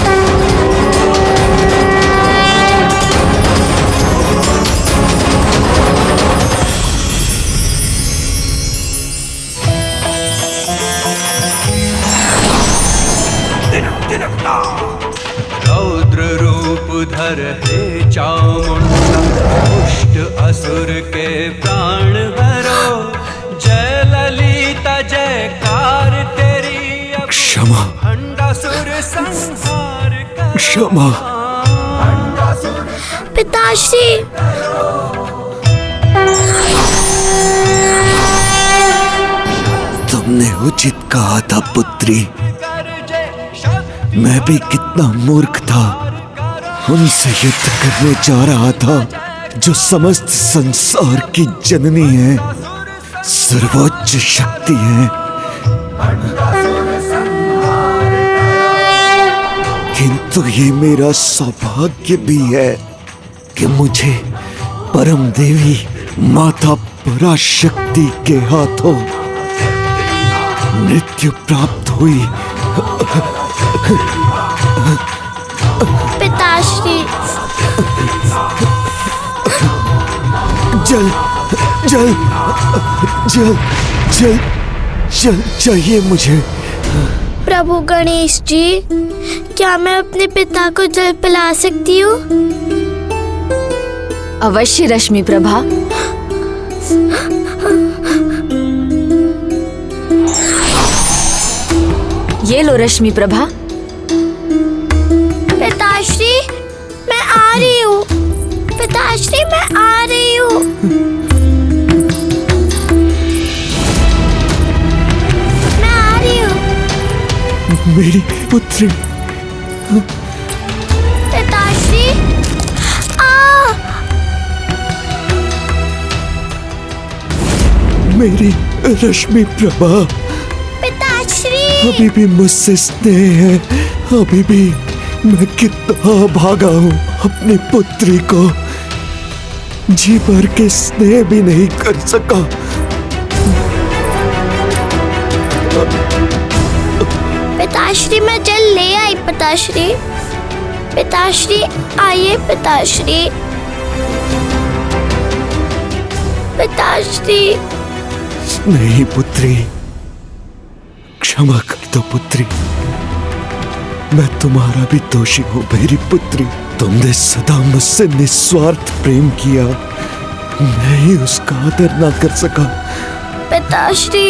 Speaker 6: रौद्र रूप धर हे चामुंडा, दुष्ट असुर के प्राण हरो। जय ललिता जयकार तेरी,
Speaker 1: क्षमा।
Speaker 6: भंडासुर संहार कर।
Speaker 3: क्षमा।
Speaker 2: पिताश्री,
Speaker 3: तुमने उचित कहा था पुत्री। मैं भी कितना मूर्ख था। उनसे युद्ध करने जा रहा था जो समस्त संसार की जननी है, सर्वोच्च शक्ति है। किंतु ये मेरा सौभाग्य भी है कि मुझे परम देवी माता पराशक्ति के हाथों मृत्यु प्राप्त हुई।
Speaker 2: पिताश्री,
Speaker 3: जल जल जल जल जल चाहिए मुझे।
Speaker 2: प्रभु गणेश जी, क्या मैं अपने पिता को जल पिला सकती हूँ?
Speaker 9: अवश्य रश्मि प्रभा। ये लो रश्मि प्रभा।
Speaker 2: पिताश्री, मैं आ रही हूँ। पिताश्री, मैं आ रही हूँ। मैं आ रही हूँ।
Speaker 3: मेरी पुत्री।
Speaker 2: पिताश्री,
Speaker 3: मेरी रश्मि प्रभा।
Speaker 2: पिताश्री,
Speaker 3: अभी भी मुझसे स्नेह है। अभी भी मैं कितना भागा हूँ अपनी पुत्री को जी भर के स्नेह भी नहीं कर सका।
Speaker 2: पिताश्री, मैं जल ले आई। पिताश्री, पिताश्री आइए। पिताश्री, पिताश्री।
Speaker 3: नहीं पुत्री, क्षमा कर दो पुत्री। मैं तुम्हारा भी दोषी हूँ मेरी पुत्री। तुमने सदा मुझसे निस्वार्थ प्रेम किया, मैं ही उसका आदर ना कर सका।
Speaker 2: पिताश्री,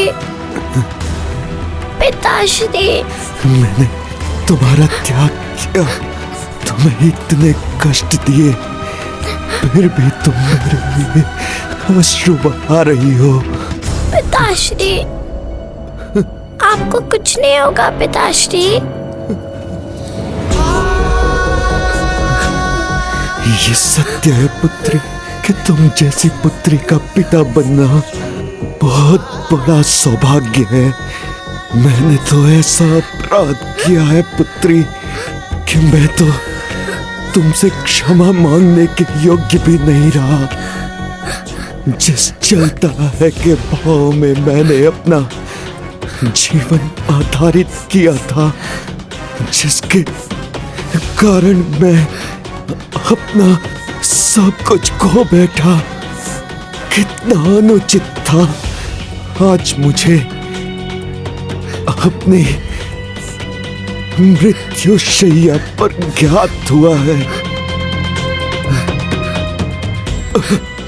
Speaker 2: पिताश्री।
Speaker 3: मैंने तुम्हारा त्याग किया, तुम्हें इतने कष्ट दिए, फिर भी तुम मेरे लिए अश्रु बहा रही हो।
Speaker 2: पिताश्री, आपको कुछ नहीं होगा। पिताश्री,
Speaker 3: ये सत्य है पुत्री कि तुम जैसी पुत्री का पिता बनना बहुत बड़ा सौभाग्य है। मैंने तो ऐसा अपराध किया है पुत्री कि मैं तो तुमसे क्षमा मांगने के योग्य भी नहीं रहा। जिस जलता है के भाव में मैंने अपना जीवन आधारित किया था, जिसके कारण मैं अपना सब कुछ खो बैठा, कितना अनुचित था। आज मुझे अपनी मृत्यु शैया पर ज्ञात हुआ है।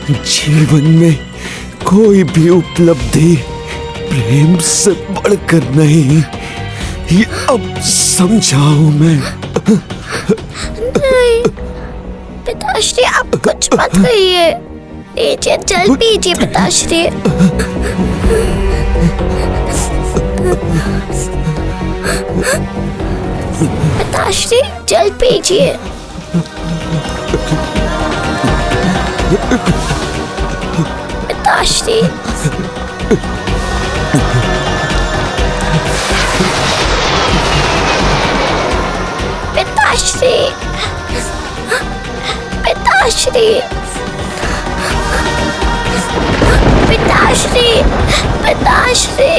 Speaker 3: जीवन में कोई भी उपलब्धि प्रेम से बढ़कर नहीं, ये अब समझाऊं मैं।
Speaker 2: नहीं पिताश्री, आप कुछ मत कहिए। लीजिए जल पीजिए पिताश्री। पिताश्री जल पीजिए। पिताश्री, पिताश्री, पिताश्री, पिताश्री, पिताश्री,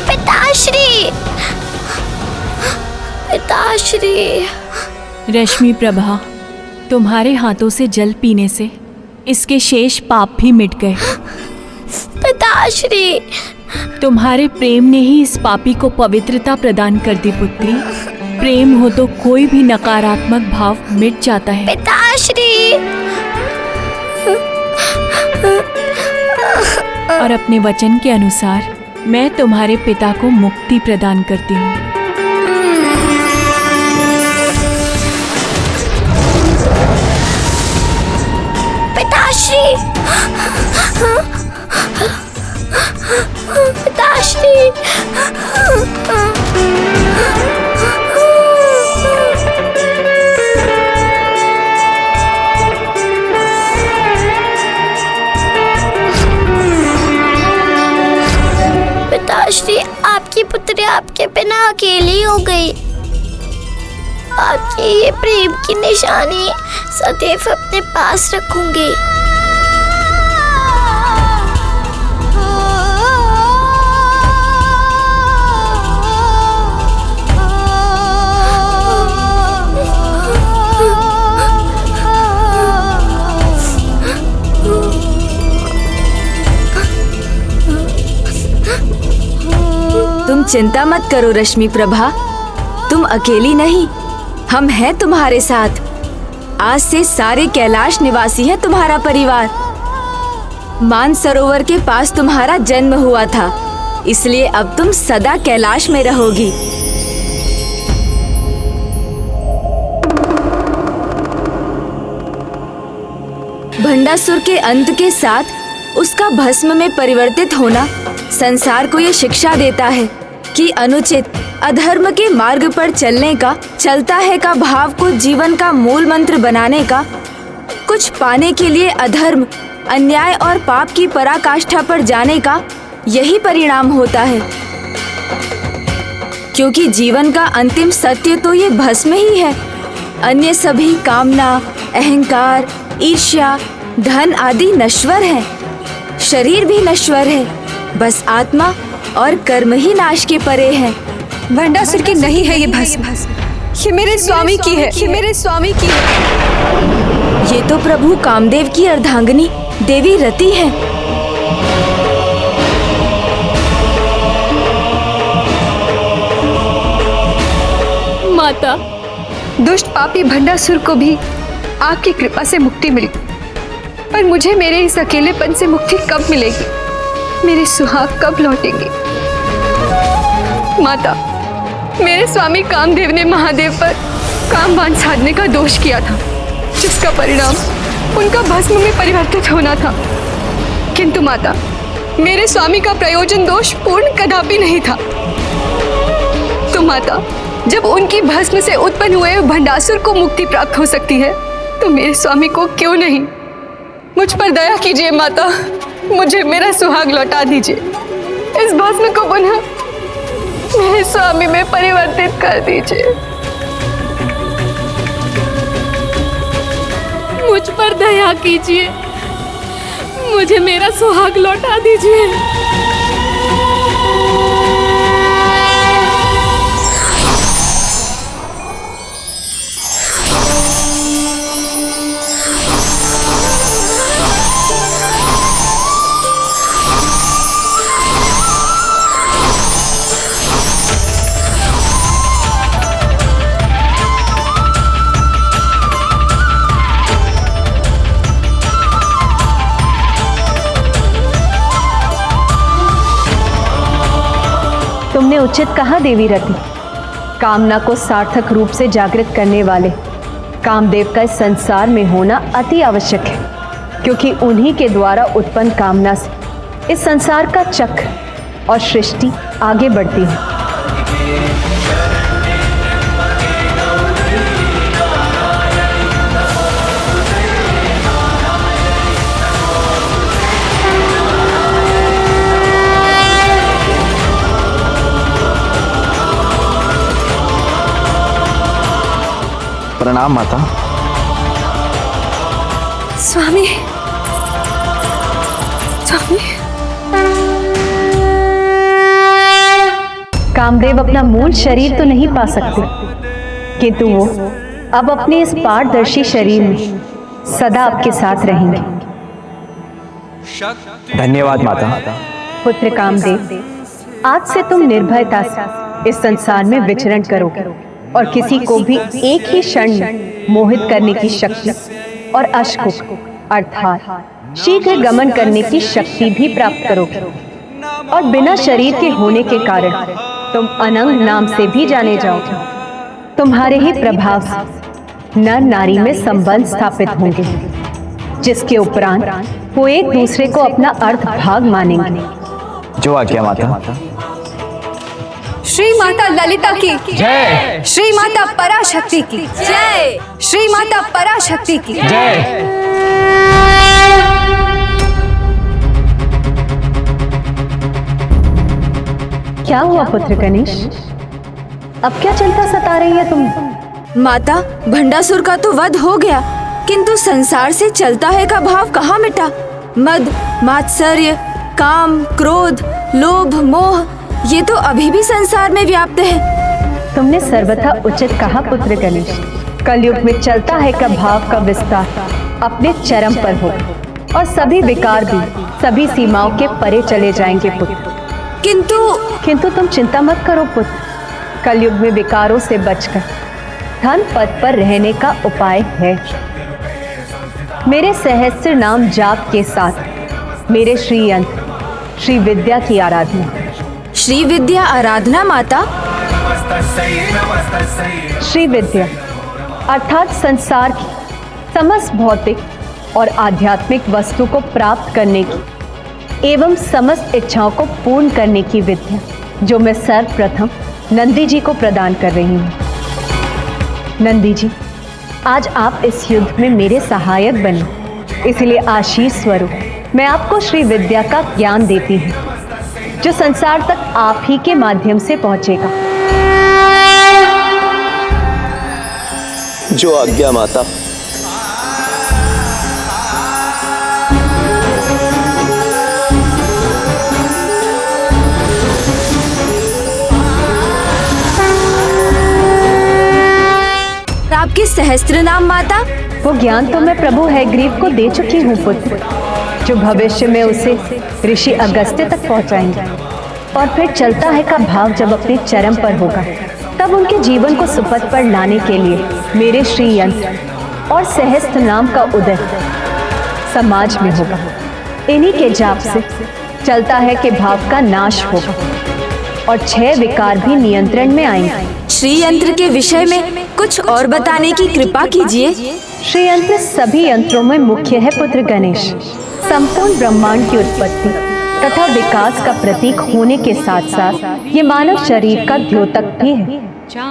Speaker 2: पिताश्री, पिताश्री।
Speaker 13: रश्मि प्रभा, तुम्हारे हाथों से जल पीने से इसके शेष पाप भी मिट गए।
Speaker 2: पिताश्री,
Speaker 13: तुम्हारे प्रेम ने ही इस पापी को पवित्रता प्रदान कर दी पुत्री। प्रेम हो तो कोई भी नकारात्मक भाव मिट जाता है।
Speaker 2: पिताश्री।
Speaker 13: और अपने वचन के अनुसार मैं तुम्हारे पिता को मुक्ति प्रदान करती हूँ।
Speaker 2: पिताश्री, पिताश्री, पिताश्री, आपकी पुत्री आपके बिना अकेली हो गई। आपकी ये प्रेम की निशानी सदैव अपने पास रखूंगी।
Speaker 9: तुम चिंता मत करो रश्मि प्रभा, तुम अकेली नहीं, हम हैं तुम्हारे साथ। आज से सारे कैलाश निवासी हैं तुम्हारा परिवार। मानसरोवर के पास तुम्हारा जन्म हुआ था, इसलिए अब तुम सदा कैलाश में रहोगी। भंडासुर के अंत के साथ उसका भस्म में परिवर्तित होना संसार को ये शिक्षा देता है कि अनुचित अधर्म के मार्ग पर चलने का, चलता है का भाव को जीवन का मूल मंत्र बनाने का, कुछ पाने के लिए अधर्म, अन्याय और पाप की पराकाष्ठा पर जाने का यही परिणाम होता है। क्योंकि जीवन का अंतिम सत्य तो ये भस्म ही है। अन्य सभी कामना, अहंकार, ईर्ष्या, धन आदि नश्वर है, शरीर भी नश्वर है, बस आत्मा और कर्म ही नाश के परे है।
Speaker 7: भंडासुर की नहीं है ये भस्म, ये मेरे स्वामी की है, ये मेरे स्वामी की है।
Speaker 9: ये तो प्रभु कामदेव की अर्धांगिनी देवी रति है।
Speaker 13: माता,
Speaker 7: दुष्ट पापी भंडासुर को भी आपकी कृपा से मुक्ति मिली, पर मुझे मेरे इस अकेलेपन से मुक्ति कब मिलेगी? मेरे सुहाग कब लौटेंगे? माता, मेरे स्वामी कामदेव ने महादेव पर कामबान साधने का दोष किया था, जिसका परिणाम उनका भस्म में परिवर्तित होना था। किंतु माता, मेरे स्वामी का प्रयोजन दोष पूर्ण कदापि नहीं था। तो माता, जब उनकी भस्म से उत्पन्न हुए भंडासुर को मुक्ति प्राप्त हो सकती है, तो मेरे स्वामी को क्यों नहीं? मुझ पर दया कीजिए माता, मुझे मेरा सुहाग लौटा दीजिए। इस भस्म को पुनः मेरे स्वामी में परिवर्तित कर दीजिए।
Speaker 13: मुझ पर दया कीजिए, मुझे मेरा सुहाग लौटा दीजिए।
Speaker 8: तुमने उचित कहा देवी रति। कामना को सार्थक रूप से जागृत करने वाले कामदेव का इस संसार में होना अति आवश्यक है, क्योंकि उन्हीं के द्वारा उत्पन्न कामना से इस संसार का चक्र और सृष्टि आगे बढ़ती है।
Speaker 15: प्रणाम माता।
Speaker 7: स्वामी, स्वामी।
Speaker 8: कामदेव अपना मूल शरीर तो नहीं पा सकते, किंतु वो अब अपने इस पारदर्शी शरीर में सदा आपके साथ रहेंगे।
Speaker 15: धन्यवाद माता।
Speaker 8: पुत्र कामदेव, आज से तुम निर्भयता से इस संसार में विचरण करोगे और किसी को भी एक ही क्षण में मोहित करने की शक्ति और अश्कुक अर्थात शीघ्र गमन करने की शक्ति भी प्राप्त करोगे। और बिना शरीर के होने के कारण तुम अनंग नाम से भी जाने जाओगे। तुम्हारे ही प्रभाव से नर नारी में संबंध स्थापित होंगे, जिसके उपरांत वो एक दूसरे को अपना अर्थ भाग मानेंगे।
Speaker 15: जो आज्ञा माता।
Speaker 7: श्री माता ललिता की जय, श्री माता पराशक्ति की जय, श्री माता पराशक्ति की जय।
Speaker 8: क्या हुआ पुत्र गणेश? अब क्या चिंता सता रही है तुम्हें?
Speaker 9: माता, भंडासुर का तो वध हो गया, किंतु संसार से चलता है का भाव कहाँ मिटा? मद, मात्सर्य, काम, क्रोध, लोभ, मोह, ये तो अभी भी संसार में व्याप्त है।
Speaker 8: तुमने सर्वथा उचित कहा पुत्र गणेश। कलयुग में चलता है का भाव का विस्तार अपने चरम पर हो और सभी विकार भी सभी सीमाओं के परे चले जाएंगे पुत्र। किंतु तुम चिंता मत करो पुत्र। कलयुग में विकारों से बचकर धन पद पर रहने का उपाय है। मेरे सहस्त्र नाम जाप के साथ मेरे श्री यंत्र श्री विद्या की आराधना।
Speaker 9: श्री विद्या आराधना माता?
Speaker 8: श्री विद्या अर्थात संसार की समस्त भौतिक और आध्यात्मिक वस्तु को प्राप्त करने की एवं समस्त इच्छाओं को पूर्ण करने की विद्या, जो मैं सर्वप्रथम नंदी जी को प्रदान कर रही हूँ। नंदी जी, आज आप इस युद्ध में मेरे सहायक बने, इसलिए आशीष स्वरूप मैं आपको श्री विद्या का ज्ञान देती हूँ, जो संसार तक आप ही के माध्यम से पहुँचेगा।
Speaker 14: जो आज्ञा माता।
Speaker 9: आपके सहस्त्र नाम माता?
Speaker 8: वो ज्ञान तो मैं प्रभु हैग्रीव को दे चुकी हूँ पुत्र, जो भविष्य में उसे ऋषि अगस्त्य तक पहुँचाएंगे। और फिर चलता है का भाव जब अपने चरम पर होगा, तब उनके जीवन को सुपथ पर लाने के लिए मेरे श्री यंत्र और सहस्त्र नाम का उदय समाज में होगा। इन्हीं के जाप से चलता है कि भाव का नाश होगा और 6 विकार भी नियंत्रण में आएंगे।
Speaker 9: श्री यंत्र के विषय में कुछ और बताने की कृपा कीजिए।
Speaker 8: श्री यंत्र सभी यंत्रों में मुख्य है पुत्र गणेश। संपूर्ण ब्रह्मांड की उत्पत्ति तथा विकास का प्रतीक होने के साथ साथ ये मानव शरीर का द्योतक भी है।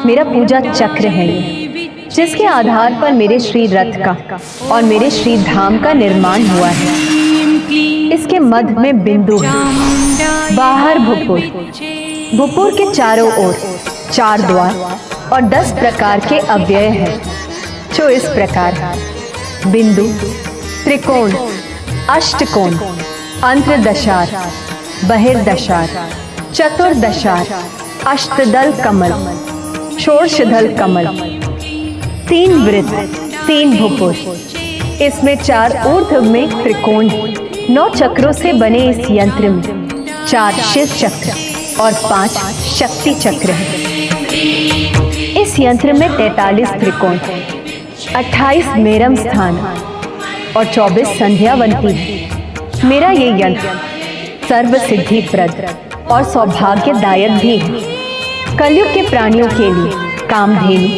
Speaker 8: मेरा पूजा चक्र है ये, जिसके आधार पर मेरे श्री रथ का और मेरे श्री धाम का निर्माण हुआ है। इसके मध्य में बिंदु है, बाहर भुपुर, भुपुर के चारों ओर 4 द्वार और 10 प्रकार के अव्यय हैं, जो इस प्रकार है: बिंदु, त्रिकोण, अष्टकोण, अंतर्दशार, बहिर्दशार, चतुर्दशार, अष्टदल कमल, षोडशदल कमल, 3 वृत्त, 3 भुपुर। इसमें 4 ऊर्ध्व में त्रिकोण है। 9 चक्रों से बने इस यंत्र में 4 शिव चक्र और 5 शक्ति चक्र हैं। इस यंत्र में 43 त्रिकोण, 28 मेरम स्थान और 24 संध्यावंती है। मेरा ये यंत्र सर्व सिद्धि प्रद और सौभाग्यदायक भी है। कलयुग के प्राणियों के लिए कामधेनु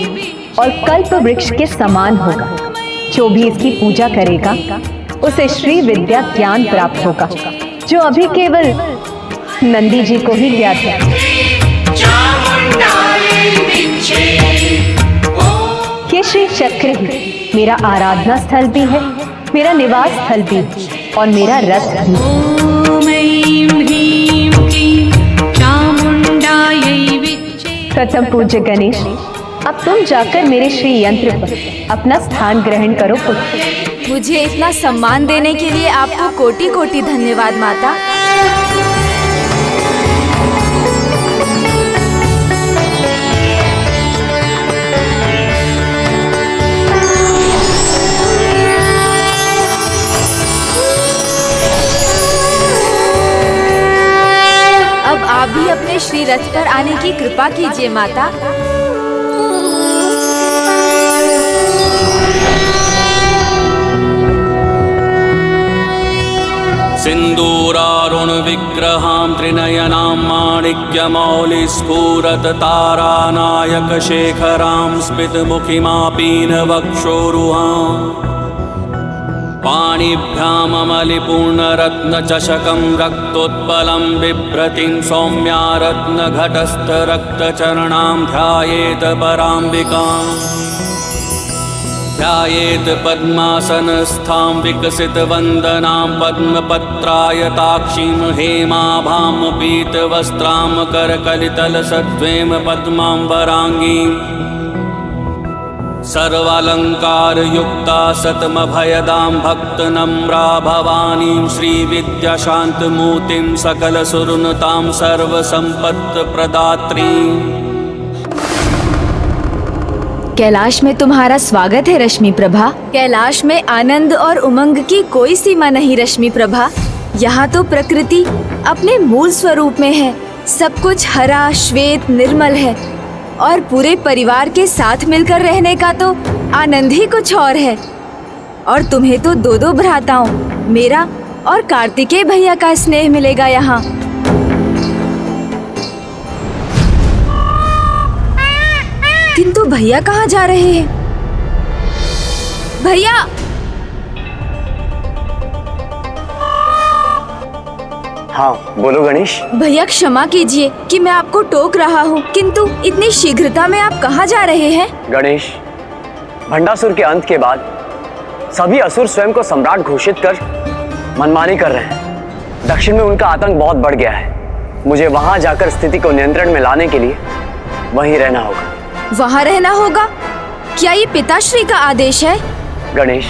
Speaker 8: और कल्प वृक्ष के समान होगा। जो भी इसकी पूजा करेगा उसे श्री विद्या ज्ञान प्राप्त होगा, जो अभी केवल नंदी जी को ही ज्ञात है। ये श्री चक्र ही मेरा आराधना स्थल भी है, मेरा निवास स्थल भी और मेरा रथ भी। प्रथम पूज्य गणेश, अब तुम जाकर मेरे श्री यंत्र पर अपना स्थान ग्रहण करो पुत्र।
Speaker 9: मुझे इतना सम्मान देने के लिए आपको कोटि कोटि धन्यवाद माता। अब आप भी अपने श्री रथ पर आने की कृपा कीजिए माता।
Speaker 6: सिंदूरारोपितमस्तके गुणविग्रहां त्रिनयनां माणिक्यमौलिस्फुरततारानायकशेखरां स्मितमुखिमापीनवक्षोरुहाम् पाणिभ्याममलिपूर्णरत्नचषकं रक्तोत्पलं बिभ्रतीं सौम्या रत्नघटस्थरक्तचरणां ध्यायेत पराम्बिकाम् ध्यायेत पद्मासनस्थां विकसितवन्दनां पद्मपत्रायताक्षीं हेमाभां पीतवस्त्रां करकलितलसद्वेम पद्माम्बराङ्गीम् सर्वालङ्कारयुक्ता सतमभयदां भक्तनम्रा भवानीं श्रीविद्याशान्तमूर्तिं सकलसुरनुतां सर्वसम्पत्प्रदात्रीम्।
Speaker 9: कैलाश में तुम्हारा स्वागत है रश्मि प्रभा। कैलाश में आनंद और उमंग की कोई सीमा नहीं रश्मि प्रभा। यहाँ तो प्रकृति अपने मूल स्वरूप में है। सब कुछ हरा श्वेत निर्मल है और पूरे परिवार के साथ मिलकर रहने का तो आनंद ही कुछ और है। और तुम्हें तो दो दो भ्राताओं, मेरा और कार्तिकेय भैया का स्नेह मिलेगा यहाँ। किंतु भैया कहाँ जा रहे हैं? भैया!
Speaker 5: हाँ बोलो गणेश।
Speaker 9: भैया क्षमा कीजिए कि मैं आपको टोक रहा हूँ, किंतु इतनी शीघ्रता में आप कहाँ जा रहे हैं?
Speaker 5: गणेश, भंडासुर के अंत के बाद सभी असुर स्वयं को सम्राट घोषित कर मनमानी कर रहे हैं। दक्षिण में उनका आतंक बहुत बढ़ गया है। मुझे वहाँ जाकर स्थिति को नियंत्रण में लाने के लिए वहीं रहना होगा।
Speaker 9: वहाँ रहना होगा? क्या ये पिताश्री का आदेश है?
Speaker 5: गणेश,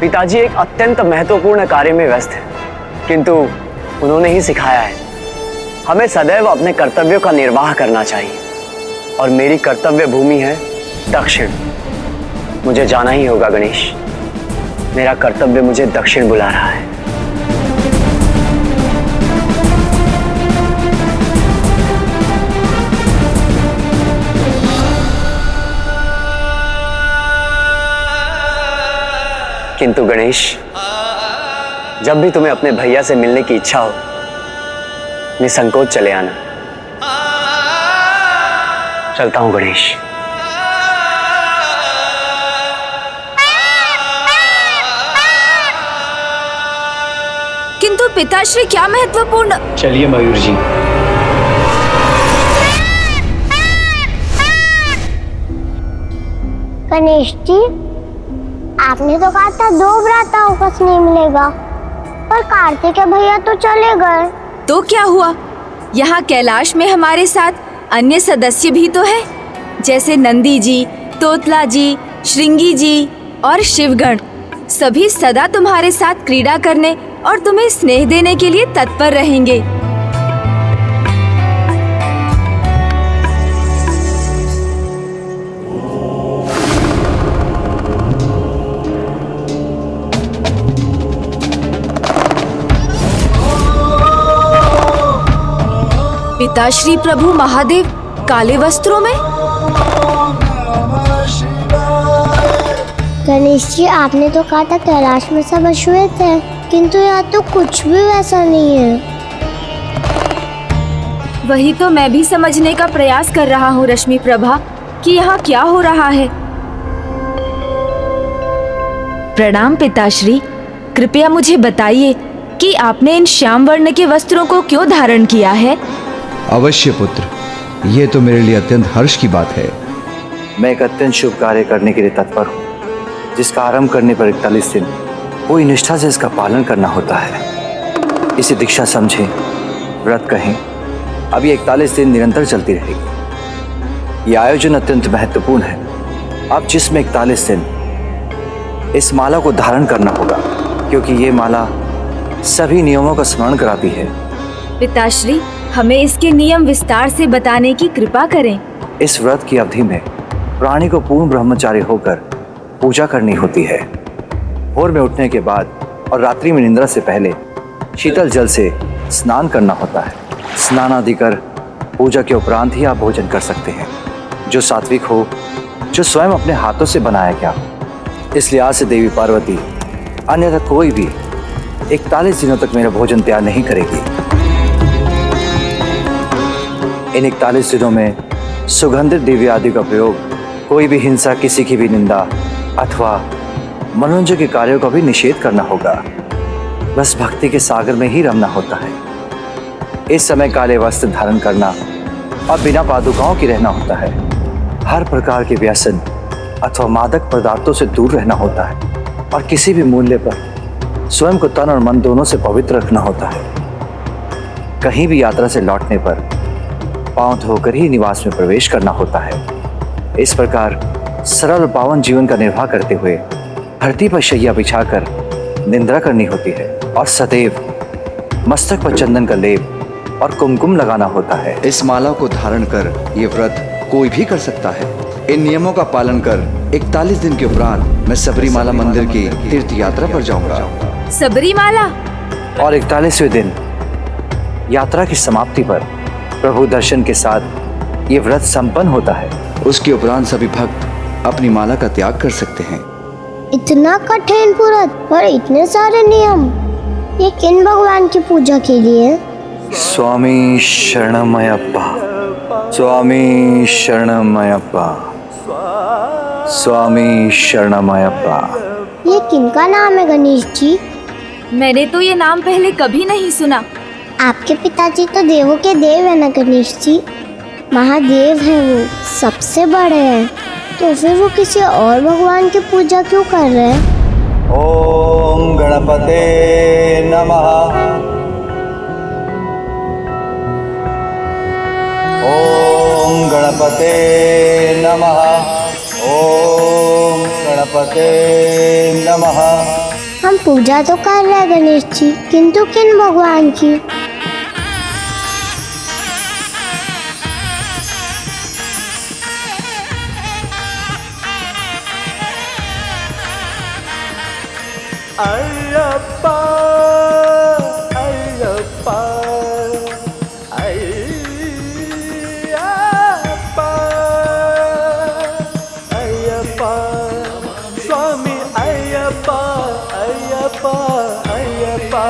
Speaker 5: पिताजी एक अत्यंत महत्वपूर्ण कार्य में व्यस्त है, किंतु उन्होंने ही सिखाया है हमें सदैव अपने कर्तव्यों का निर्वाह करना चाहिए, और मेरी कर्तव्य भूमि है दक्षिण। मुझे जाना ही होगा गणेश। मेरा कर्तव्य मुझे दक्षिण बुला रहा है। किंतु गणेश, जब भी तुम्हें अपने भैया से मिलने की इच्छा हो, निसंकोच चले आना। चलता हूं गणेश।
Speaker 9: किंतु पिताश्री क्या महत्वपूर्ण?
Speaker 15: चलिए मयूर जी।
Speaker 2: गणेश जी, आपने तो कहा था 2 भ्राताओं का स्नेह मिलेगा, पर कार्तिकेय भैया तो चले गए।
Speaker 9: तो क्या हुआ? यहाँ कैलाश में हमारे साथ अन्य सदस्य भी तो हैं, जैसे नंदी जी, तोतला जी, श्रृंगी जी और शिवगण। सभी सदा तुम्हारे साथ क्रीड़ा करने और तुम्हें स्नेह देने के लिए तत्पर रहेंगे। पिताश्री प्रभु महादेव काले वस्त्रों में?
Speaker 2: गणेश जी, आपने तो कहा था कैलाश में सब अश्वेत है, किंतु यहाँ तो कुछ भी वैसा नहीं है।
Speaker 9: वही तो मैं भी समझने का प्रयास कर रहा हूँ रश्मि प्रभा कि यहाँ क्या हो रहा है। प्रणाम पिताश्री, कृपया मुझे बताइए कि आपने इन श्याम वर्ण के वस्त्रों को क्यों धारण किया है?
Speaker 16: अवश्य पुत्र, ये तो मेरे लिए अत्यंत हर्ष की बात है। मैं एक अत्यंत शुभ कार्य करने के लिए तत्पर हूँ, जिसका आरंभ करने पर 41 दिन पूरी निष्ठा से इसका पालन करना होता है। इसे दीक्षा समझें, व्रत कहें। अब ये 41 दिन निरंतर चलती रहेगी। ये आयोजन अत्यंत महत्वपूर्ण है। अब जिसमें 41 दिन इस माला को धारण करना होगा, क्योंकि ये माला सभी नियमों का स्मरण कराती है।
Speaker 9: पिताश्री, हमें इसके नियम विस्तार से बताने की कृपा करें।
Speaker 16: इस व्रत की अवधि में प्राणी को पूर्ण ब्रह्मचारी होकर पूजा करनी होती है। भोर में उठने के बाद और रात्रि में निद्रा से पहले शीतल जल से स्नान करना होता है। स्नान आदि कर पूजा के उपरांत ही आप भोजन कर सकते हैं, जो सात्विक हो, जो स्वयं अपने हाथों से बनाया गया हो। इसलिए आज से देवी पार्वती अन्यथा कोई भी 41 दिनों तक मेरा भोजन तैयार नहीं करेगी। इन 41 दिनों में सुगंधित दिव्य आदि का प्रयोग, कोई भी हिंसा, किसी की भी निंदा अथवा मनोरंजन के कार्यों का भी निषेध करना होगा। बस भक्ति के सागर में ही रमना होता है। इस समय काले वस्त्र धारण करना और बिना पादुकाओं के रहना होता है। हर प्रकार के व्यसन अथवा मादक पदार्थों से दूर रहना होता है और किसी भी मूल्य पर स्वयं को तन और मन दोनों से पवित्र रखना होता है। कहीं भी यात्रा से लौटने पर पांव धोकर ही निवास में प्रवेश करना होता है। इस प्रकार सरल और पावन जीवन का निर्वाह करते हुए धरती पर शैया बिछाकर निंद्रा करनी होती है और सदैव मस्तक पर चंदन का लेप और कुमकुम लगाना होता है। इस माला को धारण कर ये व्रत कोई भी कर सकता है। इन नियमों का पालन कर 41 दिन के उपरांत मैं सबरीमाला मंदिर की तीर्थ यात्रा पर जाऊंगा।
Speaker 9: सबरीमाला?
Speaker 16: और 41वें दिन यात्रा की समाप्ति पर प्रभु दर्शन के साथ ये व्रत संपन्न होता है। उसके उपरांत सभी भक्त अपनी माला का त्याग कर सकते हैं।
Speaker 2: इतना कठिन व्रत और इतने सारे नियम, ये किन भगवान की पूजा के लिए?
Speaker 16: स्वामी शरणमयप्पा, स्वामी शरणमयप्पा, स्वामी शरणमयप्पा।
Speaker 2: ये किनका नाम है गणेश जी?
Speaker 9: मैंने तो ये नाम पहले कभी नहीं सुना।
Speaker 2: आपके पिताजी तो देवों के देव है ना गणेश जी, महादेव हैं वो, सबसे बड़े हैं, तो फिर वो किसी और भगवान की पूजा क्यों कर रहे हैं?
Speaker 16: ओम गणपते नमः, ओम गणपते नमः, ओम गणपते नमः।
Speaker 2: हम पूजा तो कर रहे हैं गणेश जी, किंतु किन भगवान की?
Speaker 11: अय्यप्पा अय्यप्पा अय्यप्पा अय्यप्पा स्वामी अय्यप्पा अय्यप्पा अय्यप्पा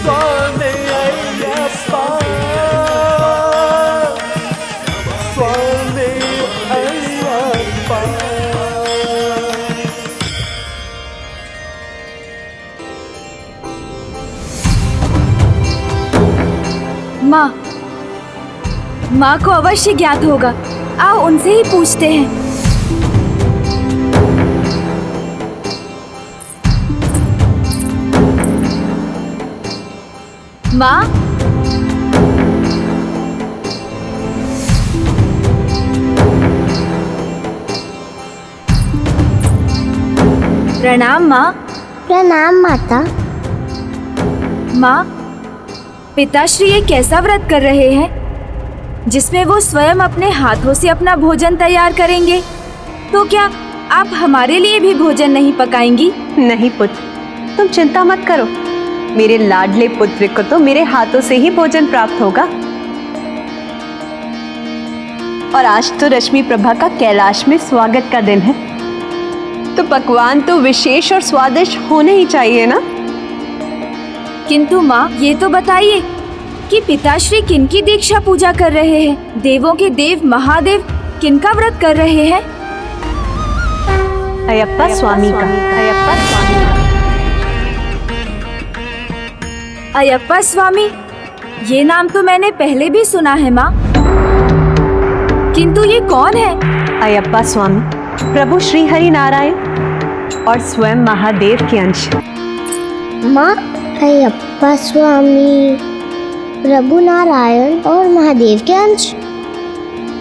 Speaker 11: स्वामी अय्यप्पा स्वामी
Speaker 9: माँ को अवश्य ज्ञात होगा। आओ उनसे ही पूछते हैं। माँ, प्रणाम माँ।
Speaker 2: प्रणाम माता।
Speaker 9: माँ, पिताश्री ये कैसा व्रत कर रहे हैं जिसमें वो स्वयं अपने हाथों से अपना भोजन तैयार करेंगे? तो क्या आप हमारे लिए भी भोजन नहीं पकाएंगी?
Speaker 8: नहीं पुत्र, तुम चिंता मत करो। मेरे लाडले पुत्र को तो मेरे हाथों से ही भोजन प्राप्त होगा। और आज तो रश्मि प्रभा का कैलाश में स्वागत का दिन है, तो पकवान तो विशेष और स्वादिष्ट होने ही चाहिए ना।
Speaker 9: किंतु माँ, ये तो बताइए कि पिताश्री किनकी दीक्षा पूजा कर रहे हैं? देवों के देव महादेव किनका व्रत कर रहे हैं?
Speaker 8: अयप्पा स्वामी का। अयप्पा स्वामी का।
Speaker 9: अयप्पा स्वामी, ये नाम तो मैंने पहले भी सुना है माँ, किंतु ये कौन है?
Speaker 8: अयप्पा स्वामी प्रभु श्री हरि नारायण और स्वयं महादेव के अंश।
Speaker 2: माँ, अयप्पा स्वामी प्रभु नारायण और महादेव के अंश?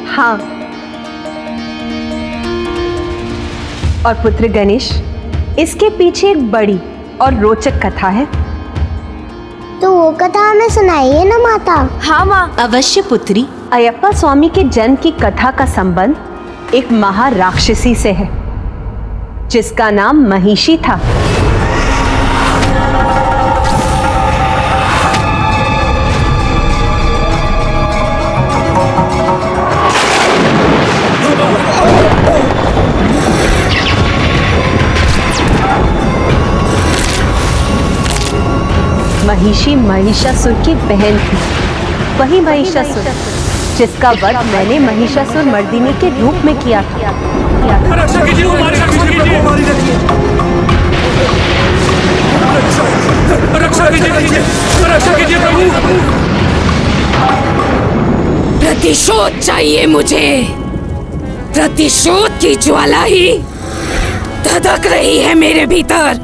Speaker 8: हाँ। और पुत्र गणेश, इसके पीछे एक बड़ी और रोचक कथा है।
Speaker 2: तो वो कथा हमें सुनाइए ना माता।
Speaker 9: हाँ माँ।
Speaker 12: अवश्य पुत्री।
Speaker 8: अयप्पा स्वामी के जन्म की कथा का संबंध एक महाराक्षसी से है जिसका नाम महिषी था। महिषी महिषासुर की बहन थी, वही महिषासुर जिसका वध मैंने महिषासुर मर्दिनी के रूप में किया था।
Speaker 11: रक्षा कीजिए, रक्षा कीजिए, रक्षा कीजिए प्रभु।
Speaker 9: प्रतिशोध चाहिए मुझे। प्रतिशोध की ज्वाला ही धधक रही है मेरे भीतर।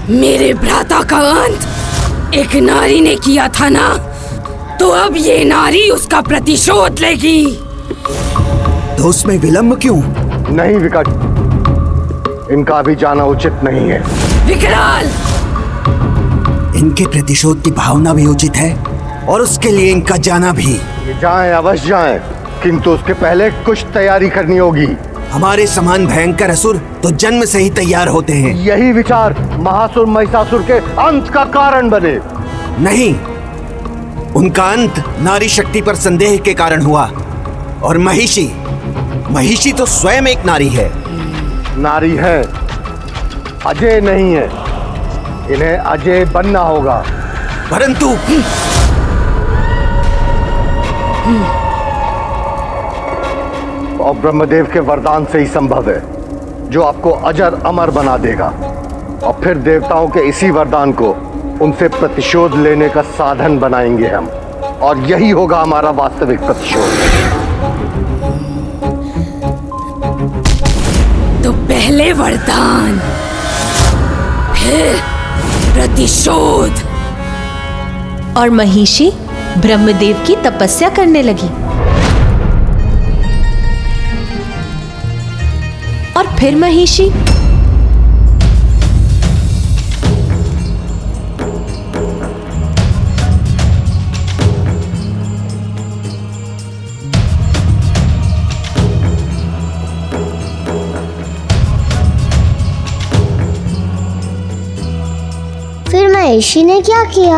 Speaker 9: मेरे भ्राता का अंत एक नारी ने किया था ना, तो अब ये नारी उसका प्रतिशोध लेगी।
Speaker 1: तो उसमें विलंब क्यों?
Speaker 17: नहीं विकट, इनका अभी जाना उचित नहीं है।
Speaker 9: विकराल,
Speaker 1: इनके प्रतिशोध की भावना भी उचित है और उसके लिए इनका जाना भी।
Speaker 17: ये जाएं, अवश्य जाएं, किंतु उसके पहले कुछ तैयारी करनी होगी।
Speaker 1: हमारे समान भयंकर असुर तो जन्म से ही तैयार होते हैं।
Speaker 17: यही विचार महासुर महिषासुर के अंत का कारण बने।
Speaker 1: नहीं, उनका अंत नारी शक्ति पर संदेह के कारण हुआ। और महिषी तो स्वयं एक नारी है।
Speaker 17: नारी है, अजय नहीं है। इन्हें अजय बनना होगा।
Speaker 1: परंतु
Speaker 17: और ब्रह्मदेव के वरदान से ही संभव है, जो आपको अजर अमर बना देगा। और फिर देवताओं के इसी वरदान को उनसे प्रतिशोध लेने का साधन बनाएंगे हम, और यही होगा हमारा वास्तविक प्रतिशोध।
Speaker 9: तो पहले वरदान, फिर प्रतिशोध।
Speaker 12: और महिषी ब्रह्मदेव की तपस्या करने लगी। और फिर महिषी
Speaker 2: फिर महिषी ने क्या किया?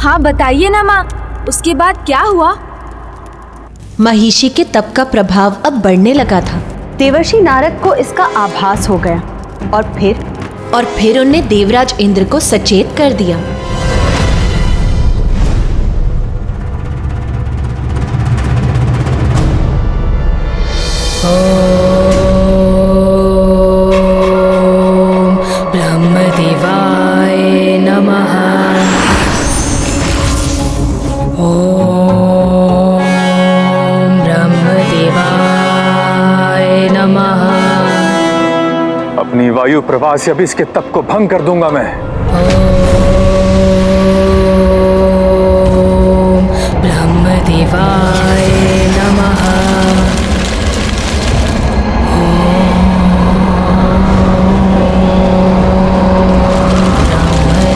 Speaker 9: हाँ बताइए ना माँ, उसके बाद क्या हुआ?
Speaker 12: महिषी के तप का प्रभाव अब बढ़ने लगा था।
Speaker 8: देवर्षि नारद को इसका आभास हो गया और फिर
Speaker 12: उन्होंने देवराज इंद्र को सचेत कर दिया।
Speaker 9: ब्रह्मदेवाय नमः।
Speaker 4: अपनी वायु प्रवाह से अभी इसके तप को भंग कर दूंगा मैं।
Speaker 9: ब्रह्मदेवाय नमः।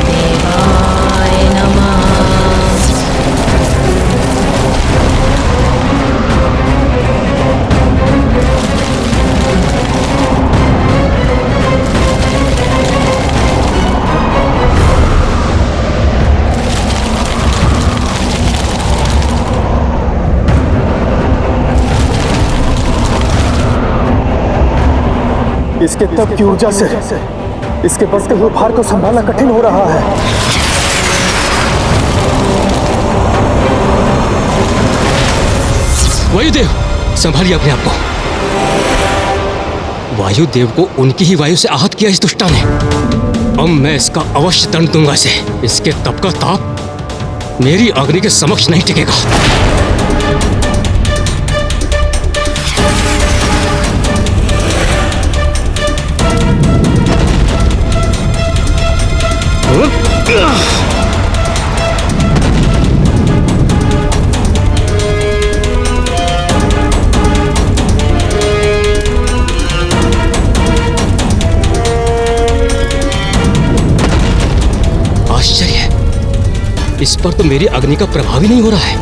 Speaker 9: ब्रह्मदेवाय नमः।
Speaker 4: इसके तप की ऊर्जा से इसके बढ़ते हुए भार को संभालना कठिन हो रहा है।
Speaker 10: वायुदेव, संभालिए अपने आप को। वायुदेव को उनकी ही वायु से आहत किया इस दुष्टा ने। अब मैं इसका अवश्य दंड दूंगा इसे। इसके तप का ताप मेरी अग्नि के समक्ष नहीं टिकेगा। आश्चर्य, इस पर तो मेरी अग्नि का प्रभाव ही नहीं हो रहा है।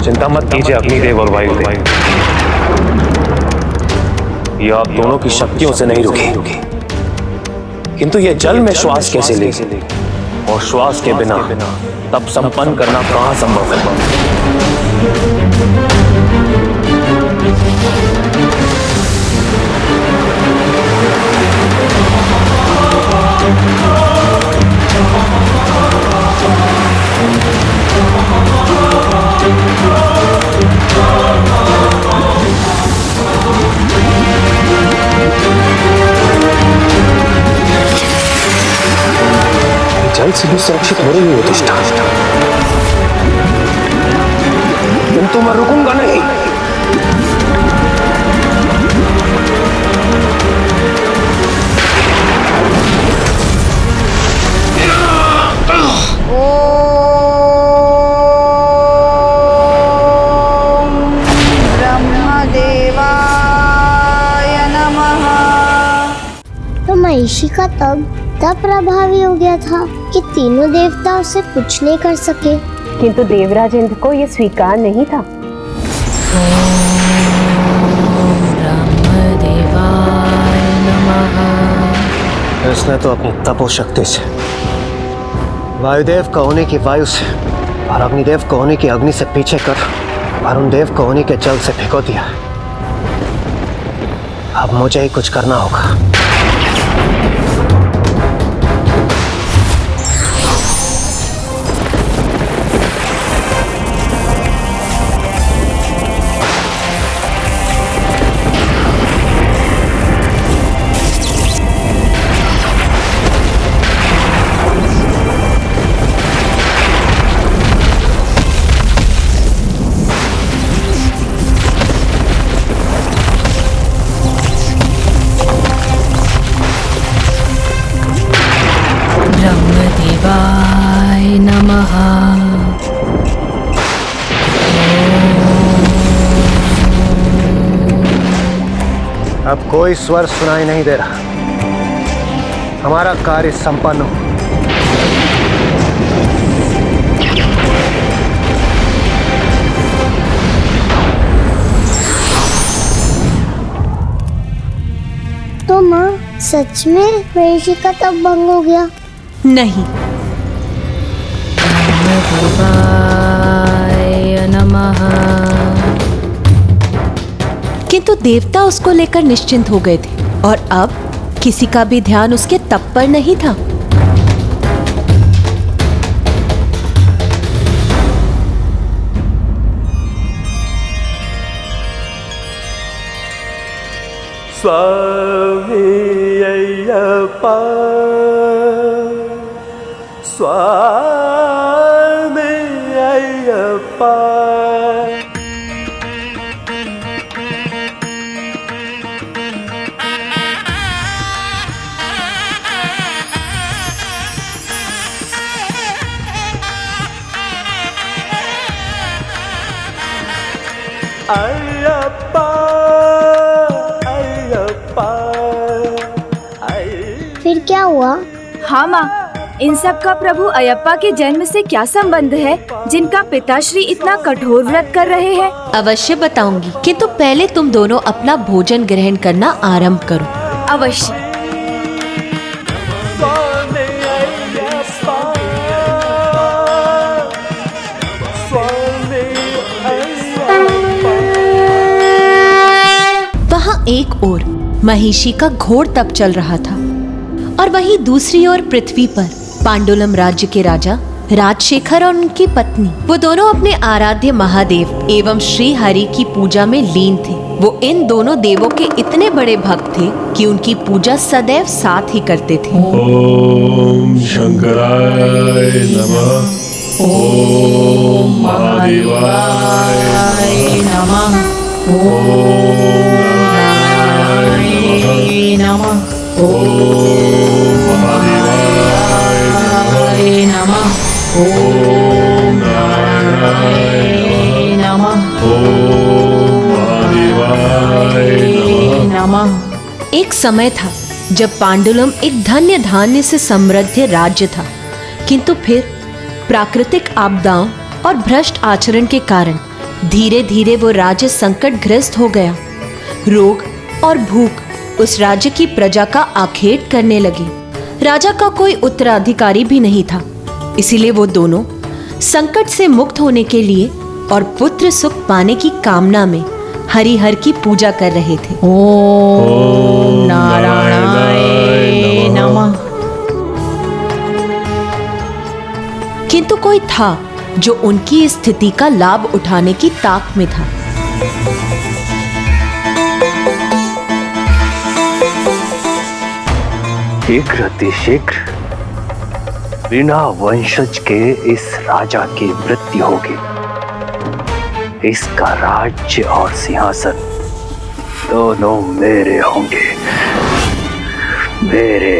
Speaker 18: चिंता मत कीजिए अग्निदेव और वायुदेव, ये आप दोनों की शक्तियों से नहीं रुकी, किंतु ये जल में श्वास कैसे ले, और श्वास के बिना तब संपन्न करना कहाँ संभव है। जल से भी सुरक्षित हो रही हो प्रतिष्ठा, किंतु मैं रुकूंगा नहीं।
Speaker 2: तो महिषी का तब प्रभावी हो गया था कि तीनों देवता उसे कुछ नहीं कर सके।
Speaker 8: किंतु देवराज इंद्र को यह स्वीकार नहीं था।
Speaker 16: इसने तो अपनी तपो शक्ति से वायुदेव का होने की वायु से और अग्निदेव का होने की अग्नि से पीछे कर वरुण देव का होने के जल से भिगो दिया। अब मुझे ही कुछ करना होगा।
Speaker 9: ब्रह्मदेवाय नमः।
Speaker 16: अब कोई स्वर सुनाई नहीं दे रहा। हमारा कार्य संपन्न हो।
Speaker 2: तो माँ सच में महिषी का तप भंग हो गया?
Speaker 8: नहीं।
Speaker 9: नमः।
Speaker 8: किंतु देवता उसको लेकर निश्चिंत हो गए थे और अब किसी का भी ध्यान उसके तप पर नहीं था।
Speaker 11: स्वामी अय्यप्पा, स्वामी अय्यप्पा। अय्यप्पा अय्यप्पा।
Speaker 2: फिर क्या हुआ?
Speaker 9: हाँ माँ, इन सब का प्रभु अयप्पा के जन्म से क्या संबंध है, जिनका पिताश्री इतना कठोर व्रत कर रहे हैं?
Speaker 8: अवश्य बताऊंगी, किंतु पहले तुम दोनों अपना भोजन ग्रहण करना आरंभ करो।
Speaker 9: अवश्य।
Speaker 8: वहाँ एक ओर महिषी का घोर तप चल रहा था और वहीं दूसरी ओर पृथ्वी पर पांडुलम राज्य के राजा राजशेखर और उनकी पत्नी, वो दोनों अपने आराध्य महादेव एवं श्री हरि की पूजा में लीन थे। वो इन दोनों देवों के इतने बड़े भक्त थे कि उनकी पूजा सदैव साथ ही करते थे।
Speaker 11: ओम शंकराय नमः, ओम महादेवाय
Speaker 9: नमः,
Speaker 11: ओम नारायणाय
Speaker 9: नमः,
Speaker 11: ओम महादेवाय
Speaker 9: नमः,
Speaker 11: ओम नारायणाय
Speaker 9: नमः,
Speaker 11: ओम महादेवाय
Speaker 9: नमः।
Speaker 8: एक समय था जब पांडुलम एक धन्य धान्य से समृद्ध राज्य था, किंतु फिर प्राकृतिक आपदाओं और भ्रष्ट आचरण के कारण धीरे धीरे वो राज्य संकटग्रस्त हो गया। रोग और भूख उस राज्य की प्रजा का आखेट करने लगे। राजा का कोई उत्तराधिकारी भी नहीं था, इसीलिए वो दोनों संकट से मुक्त होने के लिए और पुत्र सुख पाने की कामना में हरिहर की पूजा कर रहे थे।
Speaker 13: ओम नारायणाय नमः।
Speaker 8: किंतु कोई था जो उनकी स्थिति का लाभ उठाने की ताक में था।
Speaker 16: शीघ्र अतिशीघ्र बिना वंशज के इस राजा की मृत्यु होगी। इसका राज्य और सिंहासन दोनों मेरे होंगे, मेरे।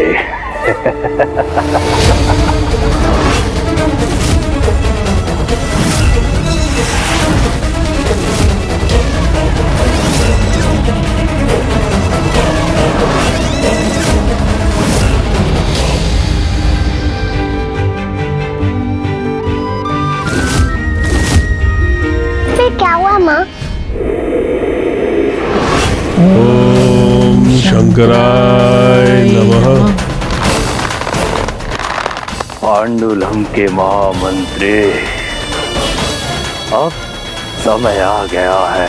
Speaker 2: क्या हुआ माँ?
Speaker 11: ओम शंकराय नमः।
Speaker 16: पांडुलम के महामंत्री, अब समय आ गया है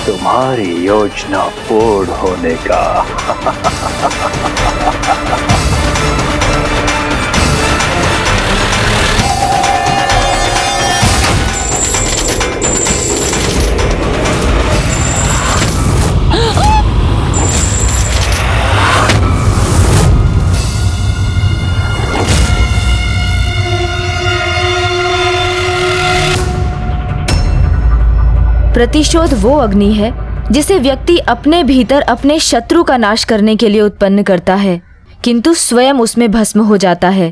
Speaker 16: तुम्हारी योजना पूर्ण होने का।
Speaker 9: प्रतिशोध वो अग्नि है जिसे व्यक्ति अपने भीतर अपने शत्रु का नाश करने के लिए उत्पन्न करता है, किंतु स्वयं उसमें भस्म हो जाता है।